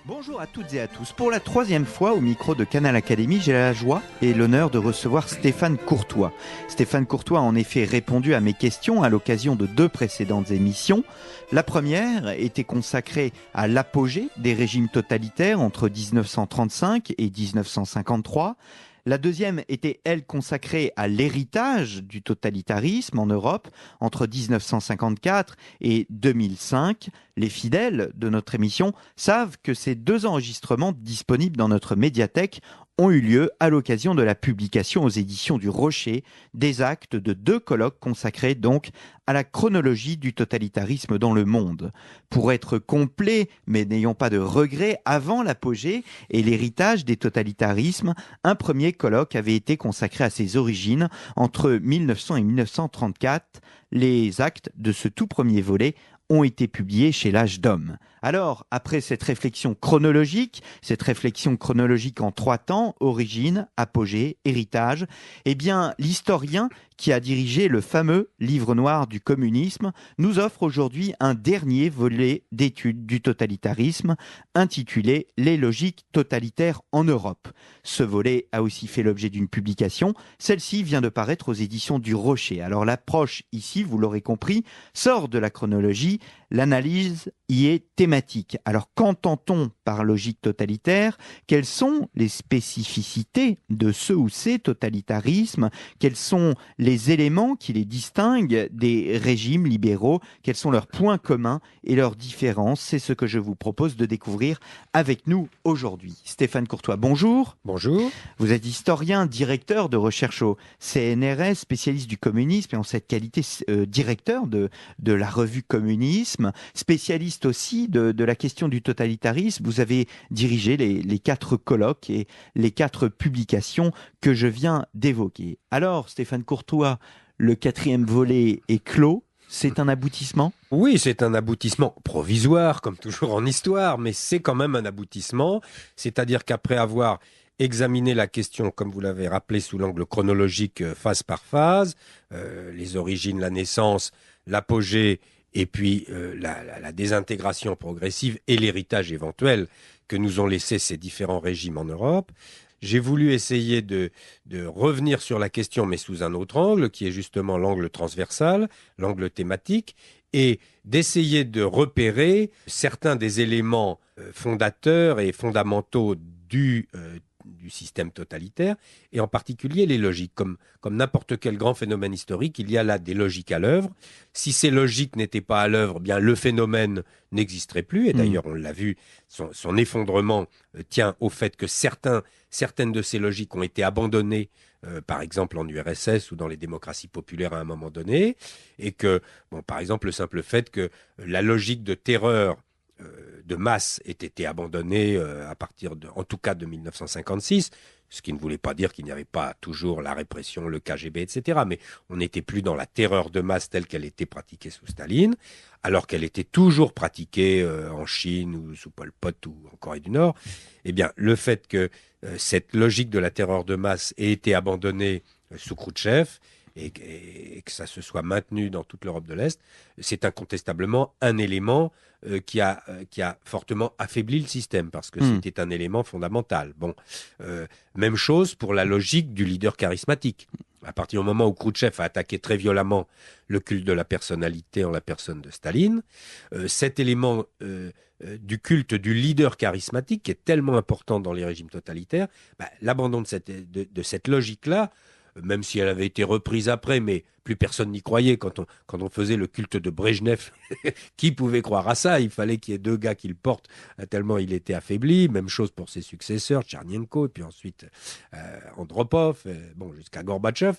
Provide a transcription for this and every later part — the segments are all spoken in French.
Bonjour à toutes et à tous. Pour la troisième fois au micro de Canal Académie, j'ai la joie et l'honneur de recevoir Stéphane Courtois. Stéphane Courtois a en effet répondu à mes questions à l'occasion de 2 précédentes émissions. La première était consacrée à l'apogée des régimes totalitaires entre 1935 et 1953. La deuxième était, elle, consacrée à l'héritage du totalitarisme en Europe entre 1954 et 2005. Les fidèles de notre émission savent que ces 2 enregistrements disponibles dans notre médiathèque ont eu lieu à l'occasion de la publication aux éditions du Rocher des actes de 2 colloques consacrés donc à la chronologie du totalitarisme dans le monde. Pour être complet, mais n'ayons pas de regrets, avant l'apogée et l'héritage des totalitarismes, un premier colloque avait été consacré à ses origines entre 1900 et 1934. Les actes de ce tout premier volet ont été publiés chez l'Âge d'Homme. Alors, après cette réflexion chronologique en 3 temps, origine, apogée, héritage, eh bien, l'historien qui a dirigé le fameux livre noir du communisme nous offre aujourd'hui un dernier volet d'études du totalitarisme intitulé Les logiques totalitaires en Europe. Ce volet a aussi fait l'objet d'une publication. Celle-ci vient de paraître aux éditions du Rocher. Alors l'approche ici, vous l'aurez compris, sort de la chronologie. L'analyse y est thématique. Alors qu'entend-on par logique totalitaire? Quelles sont les spécificités de ce ou ces totalitarismes? Quels sont les éléments qui les distinguent des régimes libéraux? Quels sont leurs points communs et leurs différences? C'est ce que je vous propose de découvrir avec nous aujourd'hui. Stéphane Courtois, bonjour. Bonjour. Vous êtes historien, directeur de recherche au CNRS, spécialiste du communisme et en cette qualité directeur de la revue Communisme, spécialiste aussi de la question du totalitarisme. Vous avez dirigé les 4 colloques et les 4 publications que je viens d'évoquer. Alors, Stéphane Courtois, le 4e volet est clos. C'est un aboutissement ? Oui, c'est un aboutissement provisoire, comme toujours en histoire, mais c'est quand même un aboutissement. C'est-à-dire qu'après avoir examiné la question, comme vous l'avez rappelé, sous l'angle chronologique, phase par phase, les origines, la naissance, l'apogée, et puis la désintégration progressive et l'héritage éventuel que nous ont laissé ces différents régimes en Europe, j'ai voulu essayer de revenir sur la question, mais sous un autre angle, qui est justement l'angle transversal, l'angle thématique, et d'essayer de repérer certains des éléments fondateurs et fondamentaux du système totalitaire, et en particulier les logiques. Comme n'importe quel grand phénomène historique, il y a là des logiques à l'œuvre. Si ces logiques n'étaient pas à l'œuvre, bien le phénomène n'existerait plus. Et d'ailleurs, on l'a vu, son effondrement tient au fait que certaines de ces logiques ont été abandonnées, par exemple en URSS ou dans les démocraties populaires à un moment donné, et que, par exemple, le simple fait que la logique de terreur de masse ait été abandonnée à partir en tout cas de 1956, ce qui ne voulait pas dire qu'il n'y avait pas toujours la répression, le KGB, etc. Mais on n'était plus dans la terreur de masse telle qu'elle était pratiquée sous Staline, alors qu'elle était toujours pratiquée en Chine ou sous Pol Pot ou en Corée du Nord. Eh bien, le fait que cette logique de la terreur de masse ait été abandonnée sous Khrouchtchev, et que ça se soit maintenu dans toute l'Europe de l'Est, c'est incontestablement un élément qui a fortement affaibli le système, parce que c'était un élément fondamental. Même chose pour la logique du leader charismatique. À partir du moment où Khrouchtchev a attaqué très violemment le culte de la personnalité en la personne de Staline, cet élément du culte du leader charismatique, qui est tellement important dans les régimes totalitaires, l'abandon de cette logique-là, même si elle avait été reprise après, mais plus personne n'y croyait quand on faisait le culte de Brejnev. Qui pouvait croire à ça? Il fallait qu'il y ait 2 gars qui le portent, tellement il était affaibli. Même chose pour ses successeurs, Tchernenko, et puis ensuite Andropov, jusqu'à Gorbatchev.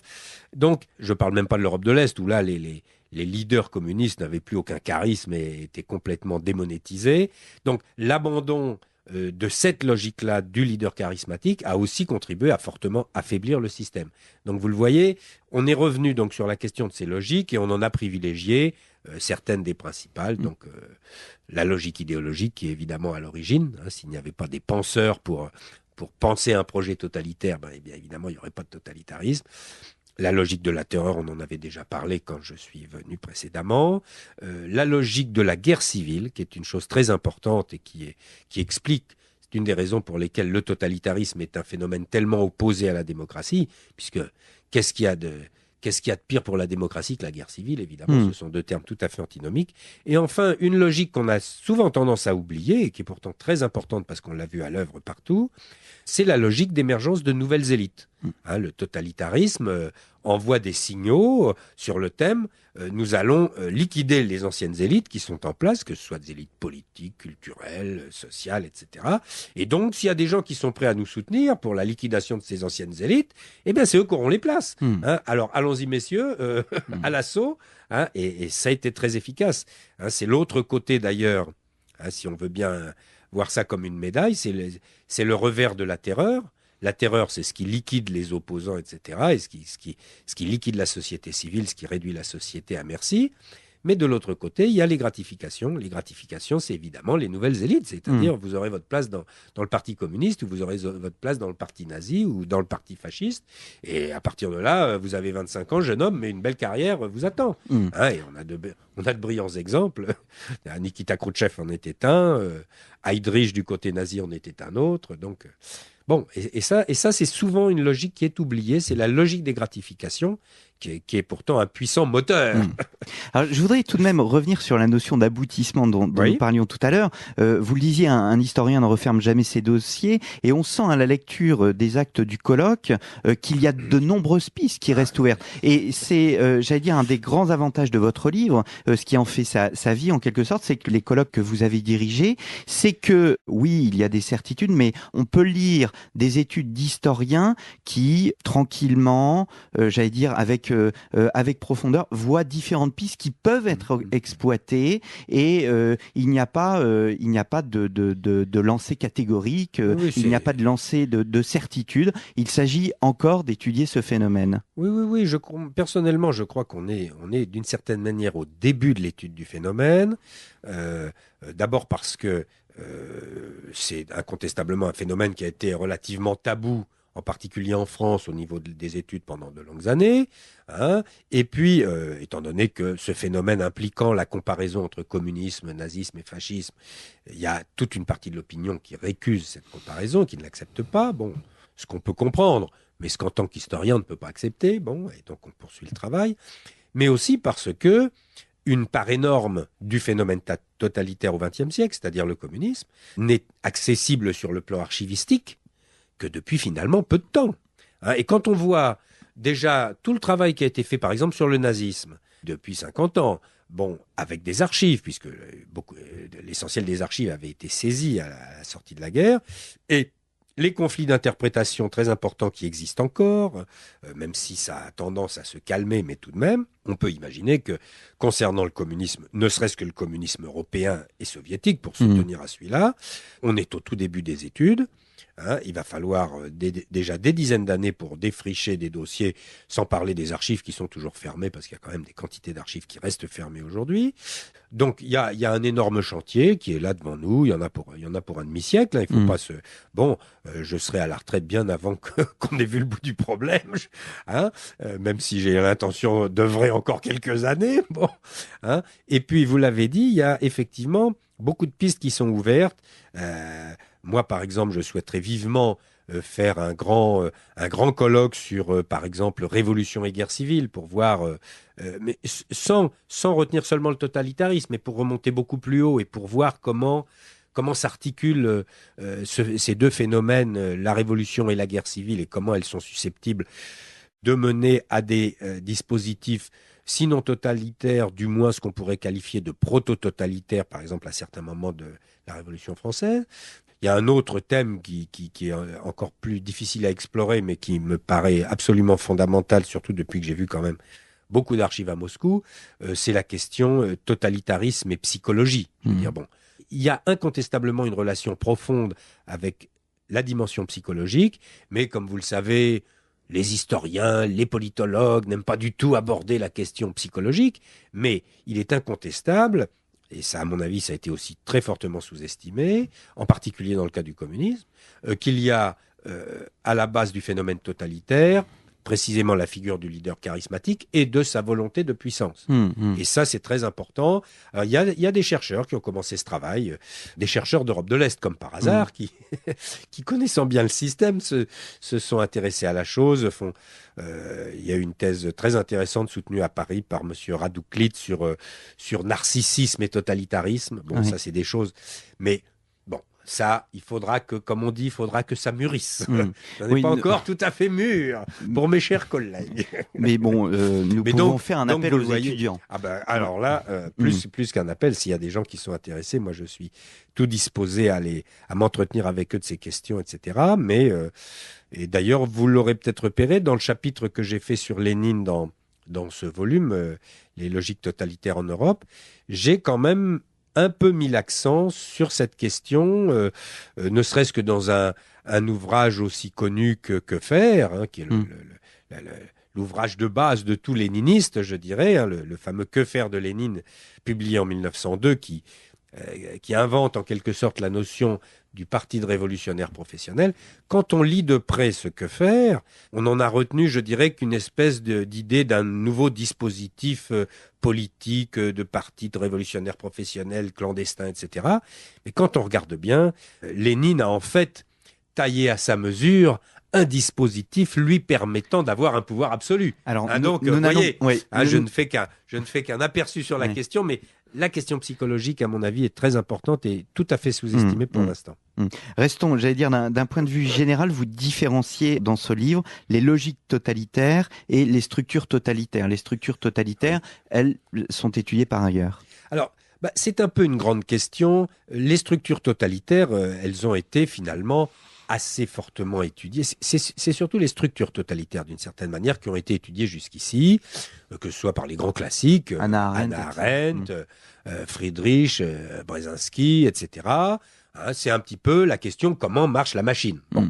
Donc, je ne parle même pas de l'Europe de l'Est, où là, les leaders communistes n'avaient plus aucun charisme et étaient complètement démonétisés. Donc, l'abandon de cette logique-là du leader charismatique a aussi contribué à fortement affaiblir le système. Donc vous le voyez, on est revenu donc sur la question de ces logiques et on en a privilégié certaines des principales. Donc la logique idéologique qui est évidemment à l'origine. S'il n'y avait pas des penseurs pour penser un projet totalitaire, eh bien évidemment il n'y aurait pas de totalitarisme. La logique de la terreur, on en avait déjà parlé quand je suis venu précédemment. La logique de la guerre civile, qui est une chose très importante et qui explique, c'est une des raisons pour lesquelles le totalitarisme est un phénomène tellement opposé à la démocratie, puisque qu'est-ce qu'il y a de, qu'est-ce qu'il y a de pire pour la démocratie que la guerre civile, évidemment, ce sont deux termes tout à fait antinomiques. Et enfin, une logique qu'on a souvent tendance à oublier, et qui est pourtant très importante parce qu'on l'a vu à l'œuvre partout, c'est la logique d'émergence de nouvelles élites. Le totalitarisme envoie des signaux sur le thème nous allons liquider les anciennes élites qui sont en place, que ce soit des élites politiques, culturelles, sociales, etc. Et donc, s'il y a des gens qui sont prêts à nous soutenir pour la liquidation de ces anciennes élites, eh bien, c'est eux qui auront les places. Alors, allons-y, messieurs, à l'assaut. Et ça a été très efficace. C'est l'autre côté, d'ailleurs, si on veut bien voir ça comme une médaille, c'est le revers de la terreur. La terreur, c'est ce qui liquide les opposants, etc., et ce qui liquide la société civile, ce qui réduit la société à merci. Mais de l'autre côté, il y a les gratifications. Les gratifications, c'est évidemment les nouvelles élites, c'est-à-dire vous aurez votre place dans le parti communiste, ou vous aurez votre place dans le parti nazi, ou dans le parti fasciste. Et à partir de là, vous avez 25 ans, jeune homme, mais une belle carrière vous attend. Et on a de brillants exemples. Nikita Khrouchtchev en était un, Heydrich du côté nazi en était un autre. Donc... Bon, et ça c'est souvent une logique qui est oubliée, c'est la logique des gratifications, qui est pourtant un puissant moteur. Alors, je voudrais tout de même revenir sur la notion d'aboutissement dont nous parlions tout à l'heure. Vous le disiez, un historien ne referme jamais ses dossiers, et on sent à la lecture des actes du colloque qu'il y a de nombreuses pistes qui restent ouvertes. Et c'est, j'allais dire, un des grands avantages de votre livre, ce qui en fait sa vie en quelque sorte, c'est que les colloques que vous avez dirigés, c'est que, oui, il y a des certitudes, mais on peut lire des études d'historiens qui, tranquillement, j'allais dire, avec profondeur, voient différentes pistes qui peuvent être exploitées, et il n'y a pas de lancer catégorique, il n'y a pas de lancer de certitude. Il s'agit encore d'étudier ce phénomène. Oui. Personnellement, je crois qu'on est d'une certaine manière au début de l'étude du phénomène. D'abord parce que c'est incontestablement un phénomène qui a été relativement tabou, en particulier en France, au niveau des études pendant de longues années. Et puis, étant donné que ce phénomène impliquant la comparaison entre communisme, nazisme et fascisme, il y a toute une partie de l'opinion qui récuse cette comparaison, qui ne l'accepte pas. Bon, ce qu'on peut comprendre, mais ce qu'en tant qu'historien on ne peut pas accepter. Bon, et donc on poursuit le travail. Mais aussi parce que une part énorme du phénomène totalitaire au XXe siècle, c'est-à-dire le communisme, n'est accessible sur le plan archivistique que depuis finalement peu de temps. Et quand on voit déjà tout le travail qui a été fait, par exemple, sur le nazisme, depuis 50 ans, bon, avec des archives, puisque l'essentiel des archives avait été saisi à la sortie de la guerre, et les conflits d'interprétation très importants qui existent encore, même si ça a tendance à se calmer, mais tout de même, on peut imaginer que concernant le communisme, ne serait-ce que le communisme européen et soviétique, pour se tenir à celui-là, on est au tout début des études. Il va falloir déjà des dizaines d'années pour défricher des dossiers, sans parler des archives qui sont toujours fermées, parce qu'il y a quand même des quantités d'archives qui restent fermées aujourd'hui. Donc il y a un énorme chantier qui est là devant nous. Il y en a pour un demi-siècle. Il faut pas se. Bon, je serai à la retraite bien avant qu'on ait vu le bout du problème. Même si j'ai l'intention d'œuvrer encore quelques années. Bon, Et puis vous l'avez dit, il y a effectivement beaucoup de pistes qui sont ouvertes. Moi, par exemple, je souhaiterais vivement faire un grand colloque sur, par exemple, révolution et guerre civile, pour voir, mais sans retenir seulement le totalitarisme, mais pour remonter beaucoup plus haut et pour voir comment s'articulent ces deux phénomènes, la révolution et la guerre civile, et comment elles sont susceptibles de mener à des dispositifs sinon totalitaires, du moins ce qu'on pourrait qualifier de proto-totalitaire, par exemple à certains moments de la Révolution française. Il y a un autre thème qui est encore plus difficile à explorer, mais qui me paraît absolument fondamental, surtout depuis que j'ai vu quand même beaucoup d'archives à Moscou, c'est la question totalitarisme et psychologie. Je veux dire, bon, il y a incontestablement une relation profonde avec la dimension psychologique, mais comme vous le savez, les historiens, les politologues n'aiment pas du tout aborder la question psychologique, mais il est incontestable, et ça, à mon avis, ça a été aussi très fortement sous-estimé, en particulier dans le cas du communisme, qu'il y a à la base du phénomène totalitaire précisément la figure du leader charismatique et de sa volonté de puissance. Et ça, c'est très important. Alors, il y a des chercheurs qui ont commencé ce travail, des chercheurs d'Europe de l'Est, comme par hasard, qui connaissant bien le système, se sont intéressés à la chose. Il y a une thèse très intéressante soutenue à Paris par M. Radouclite sur narcissisme et totalitarisme. Bon, ça, c'est des choses... Mais bon, ça, il faudra que, comme on dit, il faudra que ça mûrisse. Ça n'est pas encore tout à fait mûr pour mes chers collègues. Mais bon, nous pouvons faire un appel aux étudiants. Ah ben, alors là, plus qu'un appel, s'il y a des gens qui sont intéressés, moi je suis tout disposé à m'entretenir avec eux de ces questions, etc. Mais, et d'ailleurs, vous l'aurez peut-être repéré, dans le chapitre que j'ai fait sur Lénine dans ce volume, Les logiques totalitaires en Europe, j'ai quand même un peu mis l'accent sur cette question, ne serait-ce que dans un ouvrage aussi connu que faire, hein, qui est l'ouvrage de base de tout léniniste, je dirais, hein, le fameux Que faire de Lénine, publié en 1902, qui invente en quelque sorte la notion du parti de révolutionnaire professionnel. Quand on lit de près ce Que faire, on en a retenu, je dirais, qu'une espèce d'idée d'un nouveau dispositif politique de parti de révolutionnaire professionnel, clandestin, etc. Mais quand on regarde bien, Lénine a en fait taillé à sa mesure un dispositif lui permettant d'avoir un pouvoir absolu. Alors, donc, vous voyez, je ne fais qu'un aperçu sur la question, mais la question psychologique, à mon avis, est très importante et tout à fait sous-estimée pour l'instant. Restons, j'allais dire, d'un point de vue général, vous différenciez dans ce livre les logiques totalitaires et les structures totalitaires. Les structures totalitaires, elles sont étudiées par ailleurs. Alors, c'est un peu une grande question. Les structures totalitaires, elles ont été finalement assez fortement étudiées. C'est surtout les structures totalitaires, d'une certaine manière, qui ont été étudiées jusqu'ici, que ce soit par les grands classiques, Hannah Arendt, Friedrich, Brzezinski, etc. C'est un petit peu la question comment marche la machine. Bon.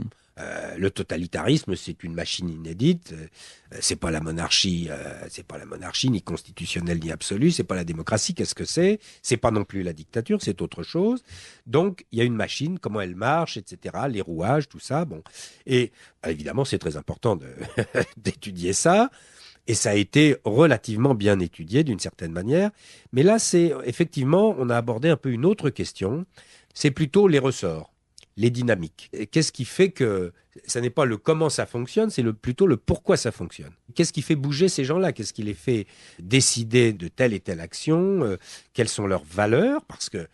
Le totalitarisme, c'est une machine inédite. C'est pas la monarchie, ni constitutionnelle ni absolue. C'est pas la démocratie. Qu'est-ce que c'est? C'est pas non plus la dictature. C'est autre chose. Donc, il y a une machine, comment elle marche, etc. Les rouages, tout ça. Bon, et évidemment, c'est très important d'étudier ça. Et ça a été relativement bien étudié d'une certaine manière. Mais là, c'est effectivement, on a abordé un peu une autre question. C'est plutôt les ressorts, les dynamiques. Qu'est-ce qui fait que ça n'est pas le comment ça fonctionne, c'est plutôt le pourquoi ça fonctionne. Qu'est-ce qui fait bouger ces gens-là? Qu'est-ce qui les fait décider de telle et telle action? Quelles sont leurs valeurs? Parce que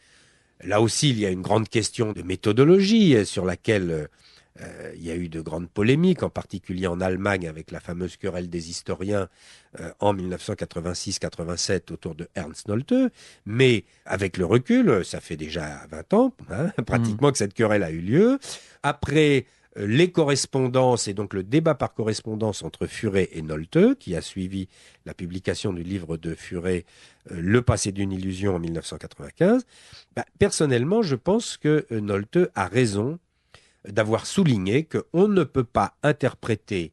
là aussi, il y a une grande question de méthodologie sur laquelle il y a eu de grandes polémiques, en particulier en Allemagne avec la fameuse querelle des historiens en 1986-87 autour de Ernst Nolte. Mais avec le recul, ça fait déjà 20 ans pratiquement que cette querelle a eu lieu. Après les correspondances et donc le débat par correspondance entre Furet et Nolte, qui a suivi la publication du livre de Furet, Le passé d'une illusion en 1995, personnellement, je pense que Nolte a raison d'avoir souligné qu'on ne peut pas interpréter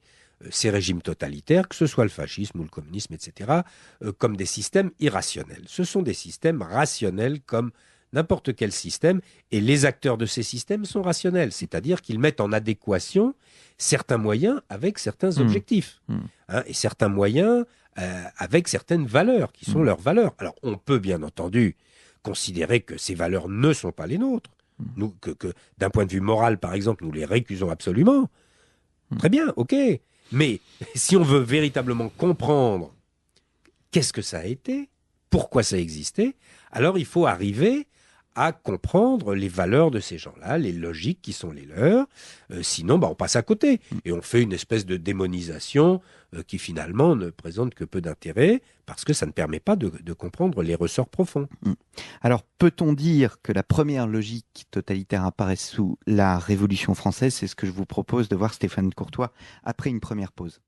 ces régimes totalitaires, que ce soit le fascisme ou le communisme, etc., comme des systèmes irrationnels. Ce sont des systèmes rationnels comme n'importe quel système, et les acteurs de ces systèmes sont rationnels, c'est-à-dire qu'ils mettent en adéquation certains moyens avec certains objectifs, et certains moyens avec certaines valeurs, qui sont leurs valeurs. Alors, on peut bien entendu considérer que ces valeurs ne sont pas les nôtres, nous, que d'un point de vue moral, par exemple, nous les récusons absolument. Très bien, ok. Mais si on veut véritablement comprendre qu'est-ce que ça a été, pourquoi ça a existé, alors il faut arriver à comprendre les valeurs de ces gens-là, les logiques qui sont les leurs. Sinon, on passe à côté. Et on fait une espèce de démonisation qui finalement ne présente que peu d'intérêt parce que ça ne permet pas de comprendre les ressorts profonds. Alors, peut-on dire que la première logique totalitaire apparaît sous la Révolution française? C'est ce que je vous propose de voir, Stéphane Courtois, après une première pause.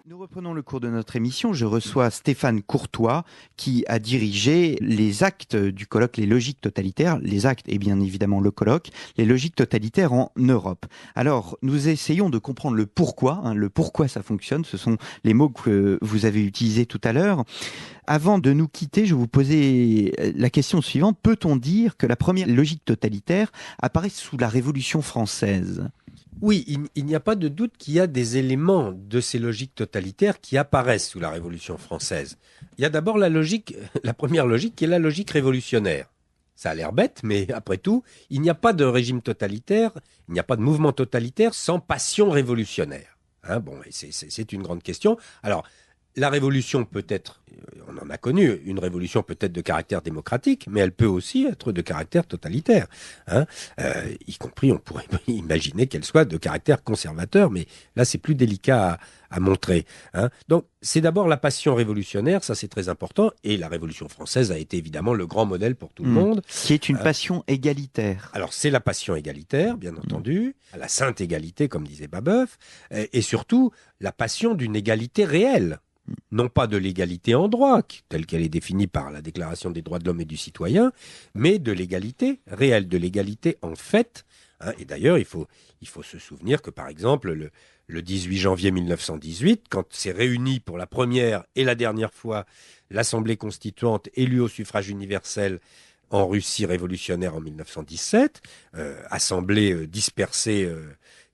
Nous reprenons le cours de notre émission. Je reçois Stéphane Courtois qui a dirigé les actes du colloque Les logiques totalitaires, les actes et bien évidemment le colloque, les logiques totalitaires en Europe. Alors, nous essayons de comprendre le pourquoi ça fonctionne. Ce sont les mots que vous avez utilisés tout à l'heure. Avant de nous quitter, je vous posais la question suivante. Peut-on dire que la première logique totalitaire apparaît sous la Révolution française ? Oui, il n'y a pas de doute qu'il y a des éléments de ces logiques totalitaires qui apparaissent sous la Révolution française. Il y a d'abord la logique, la première logique qui est la logique révolutionnaire. Ça a l'air bête, mais après tout, il n'y a pas de régime totalitaire, il n'y a pas de mouvement totalitaire sans passion révolutionnaire. Hein, bon, et c'est une grande question. Alors, la révolution peut être, on en a connu, une révolution peut être de caractère démocratique, mais elle peut aussi être de caractère totalitaire. Hein. Y compris, on pourrait imaginer qu'elle soit de caractère conservateur, mais là, c'est plus délicat à montrer. Hein. Donc, c'est d'abord la passion révolutionnaire, ça c'est très important, et la Révolution française a été évidemment le grand modèle pour tout le monde. Qui est une passion égalitaire. Alors, c'est la passion égalitaire, bien entendu, la sainte égalité, comme disait Babeuf, et surtout la passion d'une égalité réelle. Non pas de l'égalité en droit, telle qu'elle est définie par la Déclaration des droits de l'homme et du citoyen, mais de l'égalité réelle, de l'égalité en fait. Hein. Et d'ailleurs, il faut se souvenir que, par exemple, le 18 janvier 1918, quand s'est réunie pour la première et la dernière fois l'Assemblée constituante élue au suffrage universel en Russie révolutionnaire en 1917, assemblée dispersée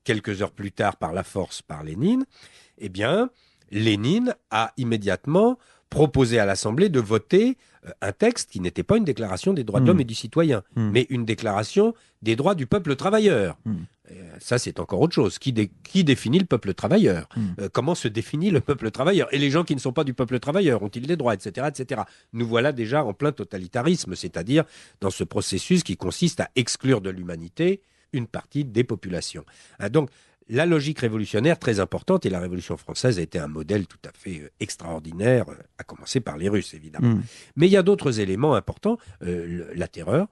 quelques heures plus tard par la force par Lénine, eh bien, Lénine a immédiatement proposé à l'Assemblée de voter un texte qui n'était pas une déclaration des droits de l'homme et du citoyen, mais une déclaration des droits du peuple travailleur. Ça, c'est encore autre chose. Qui définit le peuple travailleur Comment se définit le peuple travailleur? Et les gens qui ne sont pas du peuple travailleur, ont-ils des droits, etc., etc. Nous voilà déjà en plein totalitarisme, c'est-à-dire dans ce processus qui consiste à exclure de l'humanité une partie des populations. Donc, la logique révolutionnaire très importante, et la Révolution française a été un modèle tout à fait extraordinaire, à commencer par les Russes, évidemment. Mais il y a d'autres éléments importants. La terreur.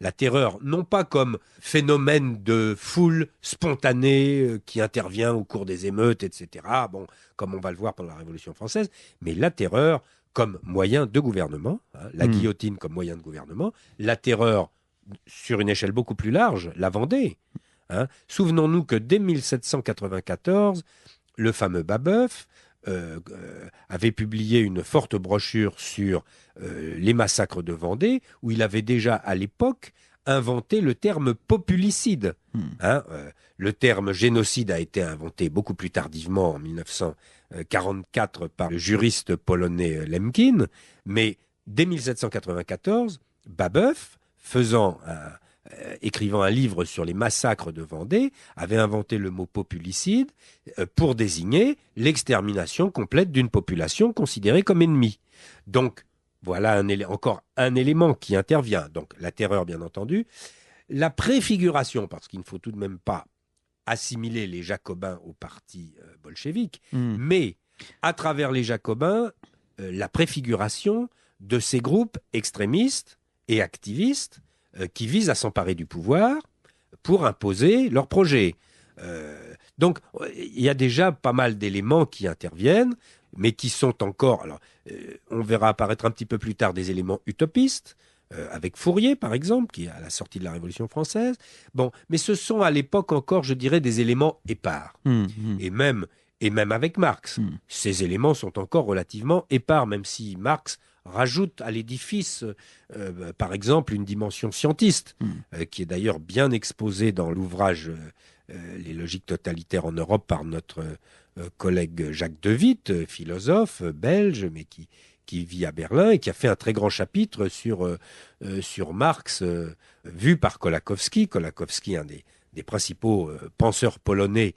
La terreur, non pas comme phénomène de foule spontanée qui intervient au cours des émeutes, etc., bon, comme on va le voir pendant la Révolution française, mais la terreur comme moyen de gouvernement, hein, la guillotine comme moyen de gouvernement, la terreur sur une échelle beaucoup plus large, la Vendée. Hein. Souvenons-nous que dès 1794, le fameux Babeuf avait publié une forte brochure sur les massacres de Vendée, où il avait déjà à l'époque inventé le terme populicide. Hein. Le terme génocide a été inventé beaucoup plus tardivement, en 1944, par le juriste polonais Lemkin, mais dès 1794, Babeuf, écrivant un livre sur les massacres de Vendée, avait inventé le mot populicide pour désigner l'extermination complète d'une population considérée comme ennemie. Donc, voilà encore un élément qui intervient. Donc, la terreur, bien entendu. La préfiguration, parce qu'il ne faut tout de même pas assimiler les Jacobins au parti bolchevique, mais à travers les Jacobins, la préfiguration de ces groupes extrémistes et activistes qui visent à s'emparer du pouvoir pour imposer leurs projets. Donc, il y a déjà pas mal d'éléments qui interviennent, mais qui sont encore... Alors, on verra apparaître un petit peu plus tard des éléments utopistes, avec Fourier, par exemple, qui est à la sortie de la Révolution française. Bon, mais ce sont à l'époque encore, je dirais, des éléments épars. Et même avec Marx, ces éléments sont encore relativement épars, même si Marx rajoute à l'édifice, par exemple, une dimension scientiste, qui est d'ailleurs bien exposée dans l'ouvrage Les logiques totalitaires en Europe par notre collègue Jacques de Witt, philosophe belge, mais qui vit à Berlin et qui a fait un très grand chapitre sur Marx, vu par Kolakowski. Kolakowski, un des principaux penseurs polonais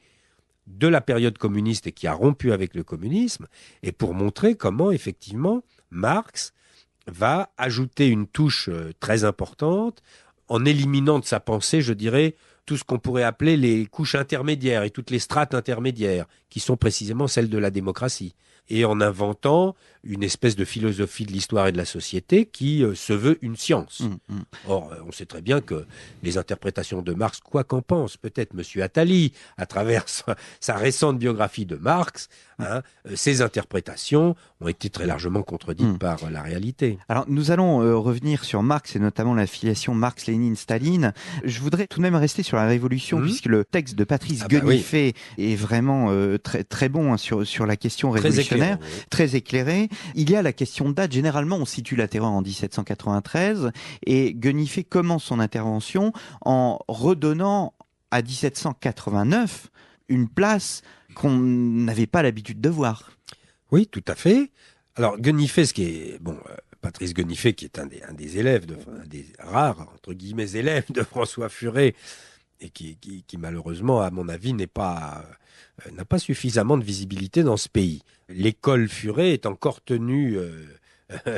de la période communiste et qui a rompu avec le communisme, et pour montrer comment, effectivement, Marx va ajouter une touche très importante en éliminant de sa pensée, je dirais, tout ce qu'on pourrait appeler les couches intermédiaires et toutes les strates intermédiaires, qui sont précisément celles de la démocratie, et en inventant une espèce de philosophie de l'histoire et de la société qui se veut une science. Or, on sait très bien que les interprétations de Marx, quoi qu'en pense peut-être M. Attali, à travers sa récente biographie de Marx, ces interprétations ont été très largement contredites par la réalité. Alors, nous allons revenir sur Marx et notamment la filiation Marx-Lénine-Staline. Je voudrais tout de même rester sur la Révolution, puisque le texte de Patrice Guenifet est vraiment très, très bon sur la question révolutionnaire, très éclairé. Il y a la question de date. Généralement, on situe la terreur en 1793 et Guenifet commence son intervention en redonnant à 1789 une place qu'on n'avait pas l'habitude de voir. Oui, tout à fait. Alors, Guenifet, Patrice Guenifet, qui est un des élèves, un des rares, entre guillemets, élèves de François Furet, et qui malheureusement, à mon avis, n'a pas suffisamment de visibilité dans ce pays. L'école Furet est encore tenue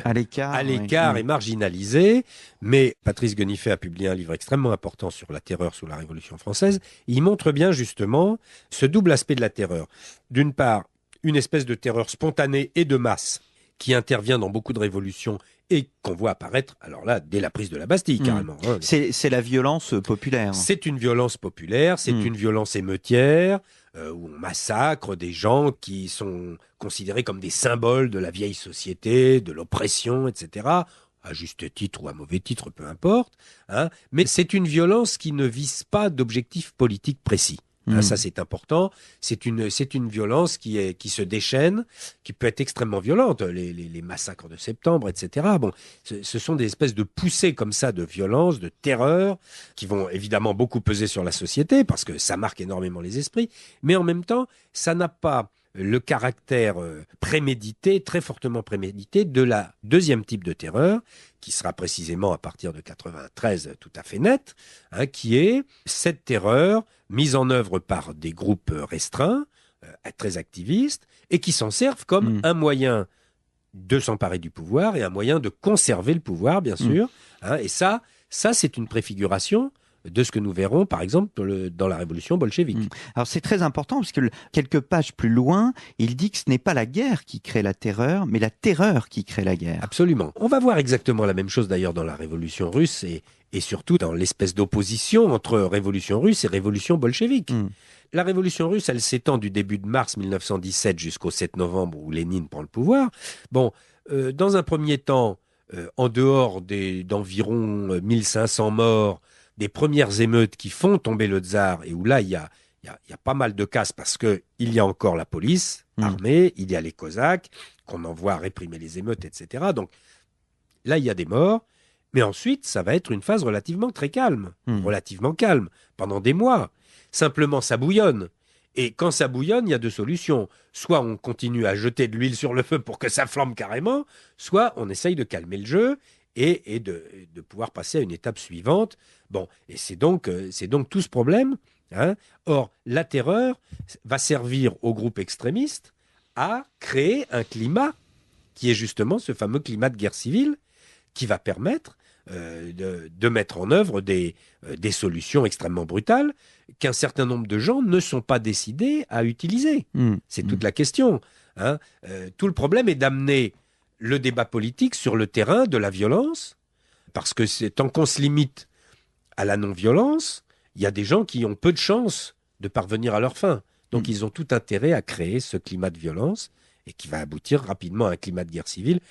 à l'écart oui. Et marginalisée, mais Patrice Guenifet a publié un livre extrêmement important sur la terreur sous la Révolution française. Il montre bien justement ce double aspect de la terreur. D'une part, une espèce de terreur spontanée et de masse qui intervient dans beaucoup de révolutions et qu'on voit apparaître, alors là, dès la prise de la Bastille, carrément. Hein. C'est la violence populaire. C'est une violence populaire, c'est une violence émeutière, où on massacre des gens qui sont considérés comme des symboles de la vieille société, de l'oppression, etc., à juste titre ou à mauvais titre, peu importe. Hein. Mais c'est une violence qui ne vise pas d'objectif politique précis. Hein, ça, c'est important. C'est une violence qui se déchaîne, qui peut être extrêmement violente. Les massacres de septembre, etc. Bon, ce sont des espèces de poussées comme ça de violence, de terreur, qui vont évidemment beaucoup peser sur la société parce que ça marque énormément les esprits. Mais en même temps, ça n'a pas le caractère prémédité, très fortement prémédité, de la deuxième type de terreur, qui sera précisément à partir de 93 tout à fait net, hein, qui est cette terreur mise en œuvre par des groupes restreints, très activistes, et qui s'en servent comme un moyen de s'emparer du pouvoir et un moyen de conserver le pouvoir, bien sûr. Hein, et ça, c'est une préfiguration de ce que nous verrons, par exemple, dans la révolution bolchevique. Alors c'est très important, parce que quelques pages plus loin, il dit que ce n'est pas la guerre qui crée la terreur, mais la terreur qui crée la guerre. Absolument. On va voir exactement la même chose d'ailleurs dans la révolution russe et surtout dans l'espèce d'opposition entre révolution russe et révolution bolchevique. La révolution russe, elle s'étend du début de mars 1917 jusqu'au 7 novembre où Lénine prend le pouvoir. Bon, dans un premier temps, en dehors d'environ 1500 morts, des premières émeutes qui font tomber le tsar et où là, il y a pas mal de casse parce qu'il y a encore la police armée, il y a les Cosaques qu'on envoie réprimer les émeutes, etc. Donc là, il y a des morts. Mais ensuite, ça va être une phase relativement très calme, relativement calme, pendant des mois. Simplement, ça bouillonne. Et quand ça bouillonne, il y a deux solutions. Soit on continue à jeter de l'huile sur le feu pour que ça flambe carrément, soit on essaye de calmer le jeu et de pouvoir passer à une étape suivante. Bon, et c'est donc tout ce problème. Hein. Or, la terreur va servir aux groupes extrémistes à créer un climat qui est justement ce fameux climat de guerre civile qui va permettre de mettre en œuvre des solutions extrêmement brutales qu'un certain nombre de gens ne sont pas décidés à utiliser. C'est toute la question. Hein. Tout le problème est d'amener le débat politique sur le terrain de la violence, parce que tant qu'on se limite à la non-violence, il y a des gens qui ont peu de chances de parvenir à leur fin. Donc ils ont tout intérêt à créer ce climat de violence et qui va aboutir rapidement à un climat de guerre civile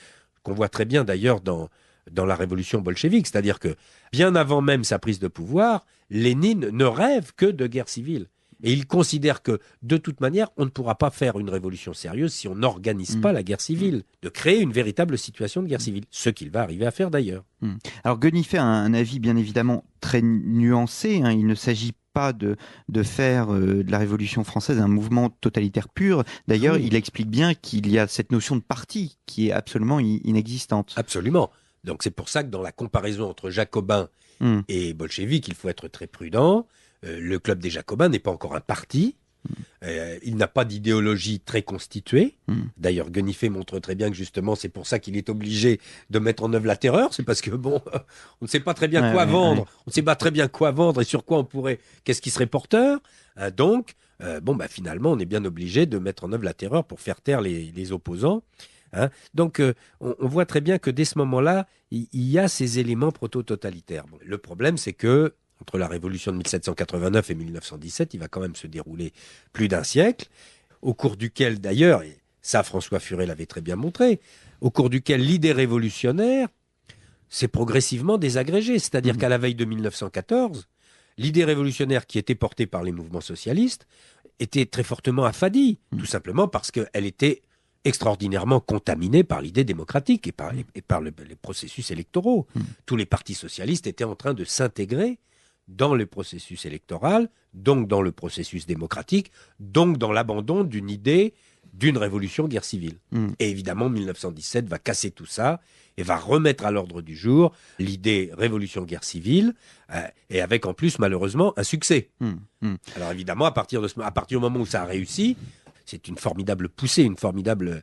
qu'on voit très bien d'ailleurs dans la révolution bolchevique. C'est-à-dire que bien avant même sa prise de pouvoir, Lénine ne rêve que de guerre civile. Et il considère que, de toute manière, on ne pourra pas faire une révolution sérieuse si on n'organise pas la guerre civile, de créer une véritable situation de guerre civile, ce qu'il va arriver à faire d'ailleurs. Alors Guenifet a un avis bien évidemment très nuancé, hein. Il ne s'agit pas de faire de la Révolution française un mouvement totalitaire pur. D'ailleurs, il explique bien qu'il y a cette notion de parti qui est absolument inexistante. Absolument. Donc c'est pour ça que dans la comparaison entre jacobins et bolcheviques, il faut être très prudent. Le club des Jacobins n'est pas encore un parti. Il n'a pas d'idéologie très constituée. D'ailleurs, Guenifet montre très bien que justement, c'est pour ça qu'il est obligé de mettre en œuvre la terreur. C'est parce que bon, on ne sait pas très bien quoi vendre. On ne sait pas très bien quoi vendre et sur quoi on pourrait. Qu'est-ce qui serait porteur. Donc, finalement, on est bien obligé de mettre en œuvre la terreur pour faire taire les opposants. Hein. Donc, on voit très bien que dès ce moment-là, il y a ces éléments proto-totalitaires. Bon, le problème, c'est que entre la révolution de 1789 et 1917, il va quand même se dérouler plus d'un siècle, au cours duquel d'ailleurs, et ça François Furet l'avait très bien montré, au cours duquel l'idée révolutionnaire s'est progressivement désagrégée. C'est-à-dire qu'à la veille de 1914, l'idée révolutionnaire qui était portée par les mouvements socialistes était très fortement affadie, tout simplement parce qu'elle était extraordinairement contaminée par l'idée démocratique et par les processus électoraux. Tous les partis socialistes étaient en train de s'intégrer dans le processus électoral donc dans le processus démocratique, donc dans l'abandon d'une idée d'une révolution guerre civile. Et évidemment, 1917 va casser tout ça et va remettre à l'ordre du jour l'idée révolution guerre civile, et avec en plus, malheureusement, un succès. Alors évidemment, à partir du moment où ça a réussi, c'est une formidable poussée, une formidable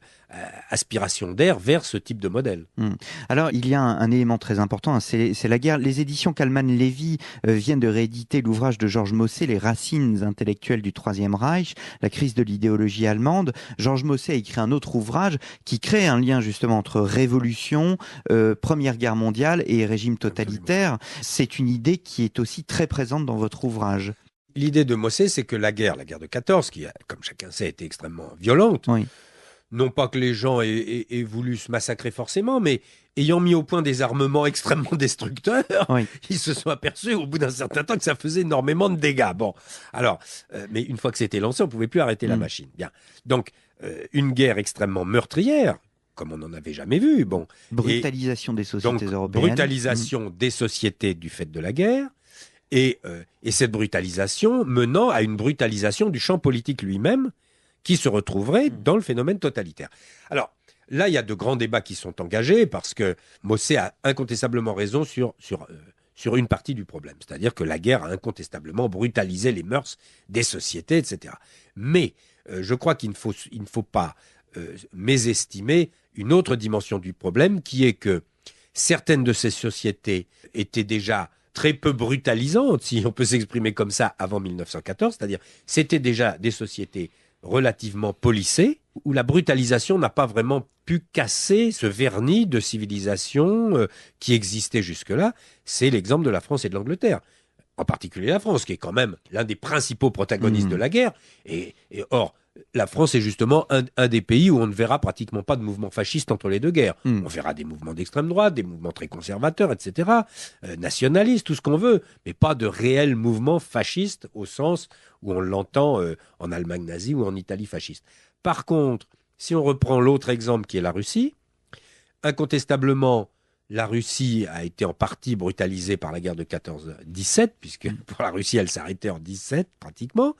aspiration d'air vers ce type de modèle. Alors, il y a un élément très important, hein, c'est la guerre. Les éditions Kallmann-Lévy viennent de rééditer l'ouvrage de Georges Mossé, Les racines intellectuelles du Troisième Reich, la crise de l'idéologie allemande. Georges Mossé a écrit un autre ouvrage qui crée un lien justement entre révolution, Première Guerre mondiale et régime totalitaire. Absolument. C'est une idée qui est aussi très présente dans votre ouvrage. L'idée de Mossé, c'est que la guerre de 14, qui, comme chacun sait, été extrêmement violente, oui. Non pas que les gens aient voulu se massacrer forcément, mais ayant mis au point des armements extrêmement destructeurs, oui. Ils se sont aperçus au bout d'un certain temps que ça faisait énormément de dégâts. Bon, alors, mais une fois que c'était lancé, on ne pouvait plus arrêter la machine. Bien. Donc, une guerre extrêmement meurtrière, comme on n'en avait jamais vu. Bon. Brutalisation des sociétés européennes. Brutalisation des sociétés du fait de la guerre. Et cette brutalisation menant à une brutalisation du champ politique lui-même qui se retrouverait dans le phénomène totalitaire. Alors là, il y a de grands débats qui sont engagés parce que Mossé a incontestablement raison sur une partie du problème. C'est-à-dire que la guerre a incontestablement brutalisé les mœurs des sociétés, etc. Mais je crois qu'il ne faut pas mésestimer une autre dimension du problème qui est que certaines de ces sociétés étaient déjà très peu brutalisantes, si on peut s'exprimer comme ça, avant 1914, c'est-à-dire c'était déjà des sociétés relativement policées, où la brutalisation n'a pas vraiment pu casser ce vernis de civilisation qui existait jusque-là. C'est l'exemple de la France et de l'Angleterre. En particulier la France, qui est quand même l'un des principaux protagonistes de la guerre. Et or, la France est justement un des pays où on ne verra pratiquement pas de mouvement fasciste entre les deux guerres. On verra des mouvements d'extrême droite, des mouvements très conservateurs, etc., nationalistes, tout ce qu'on veut, mais pas de réel mouvement fasciste au sens où on l'entend en Allemagne nazie ou en Italie fasciste. Par contre, si on reprend l'autre exemple qui est la Russie, incontestablement, la Russie a été en partie brutalisée par la guerre de 14-17, puisque pour la Russie, elle s'arrêtait en 17 pratiquement.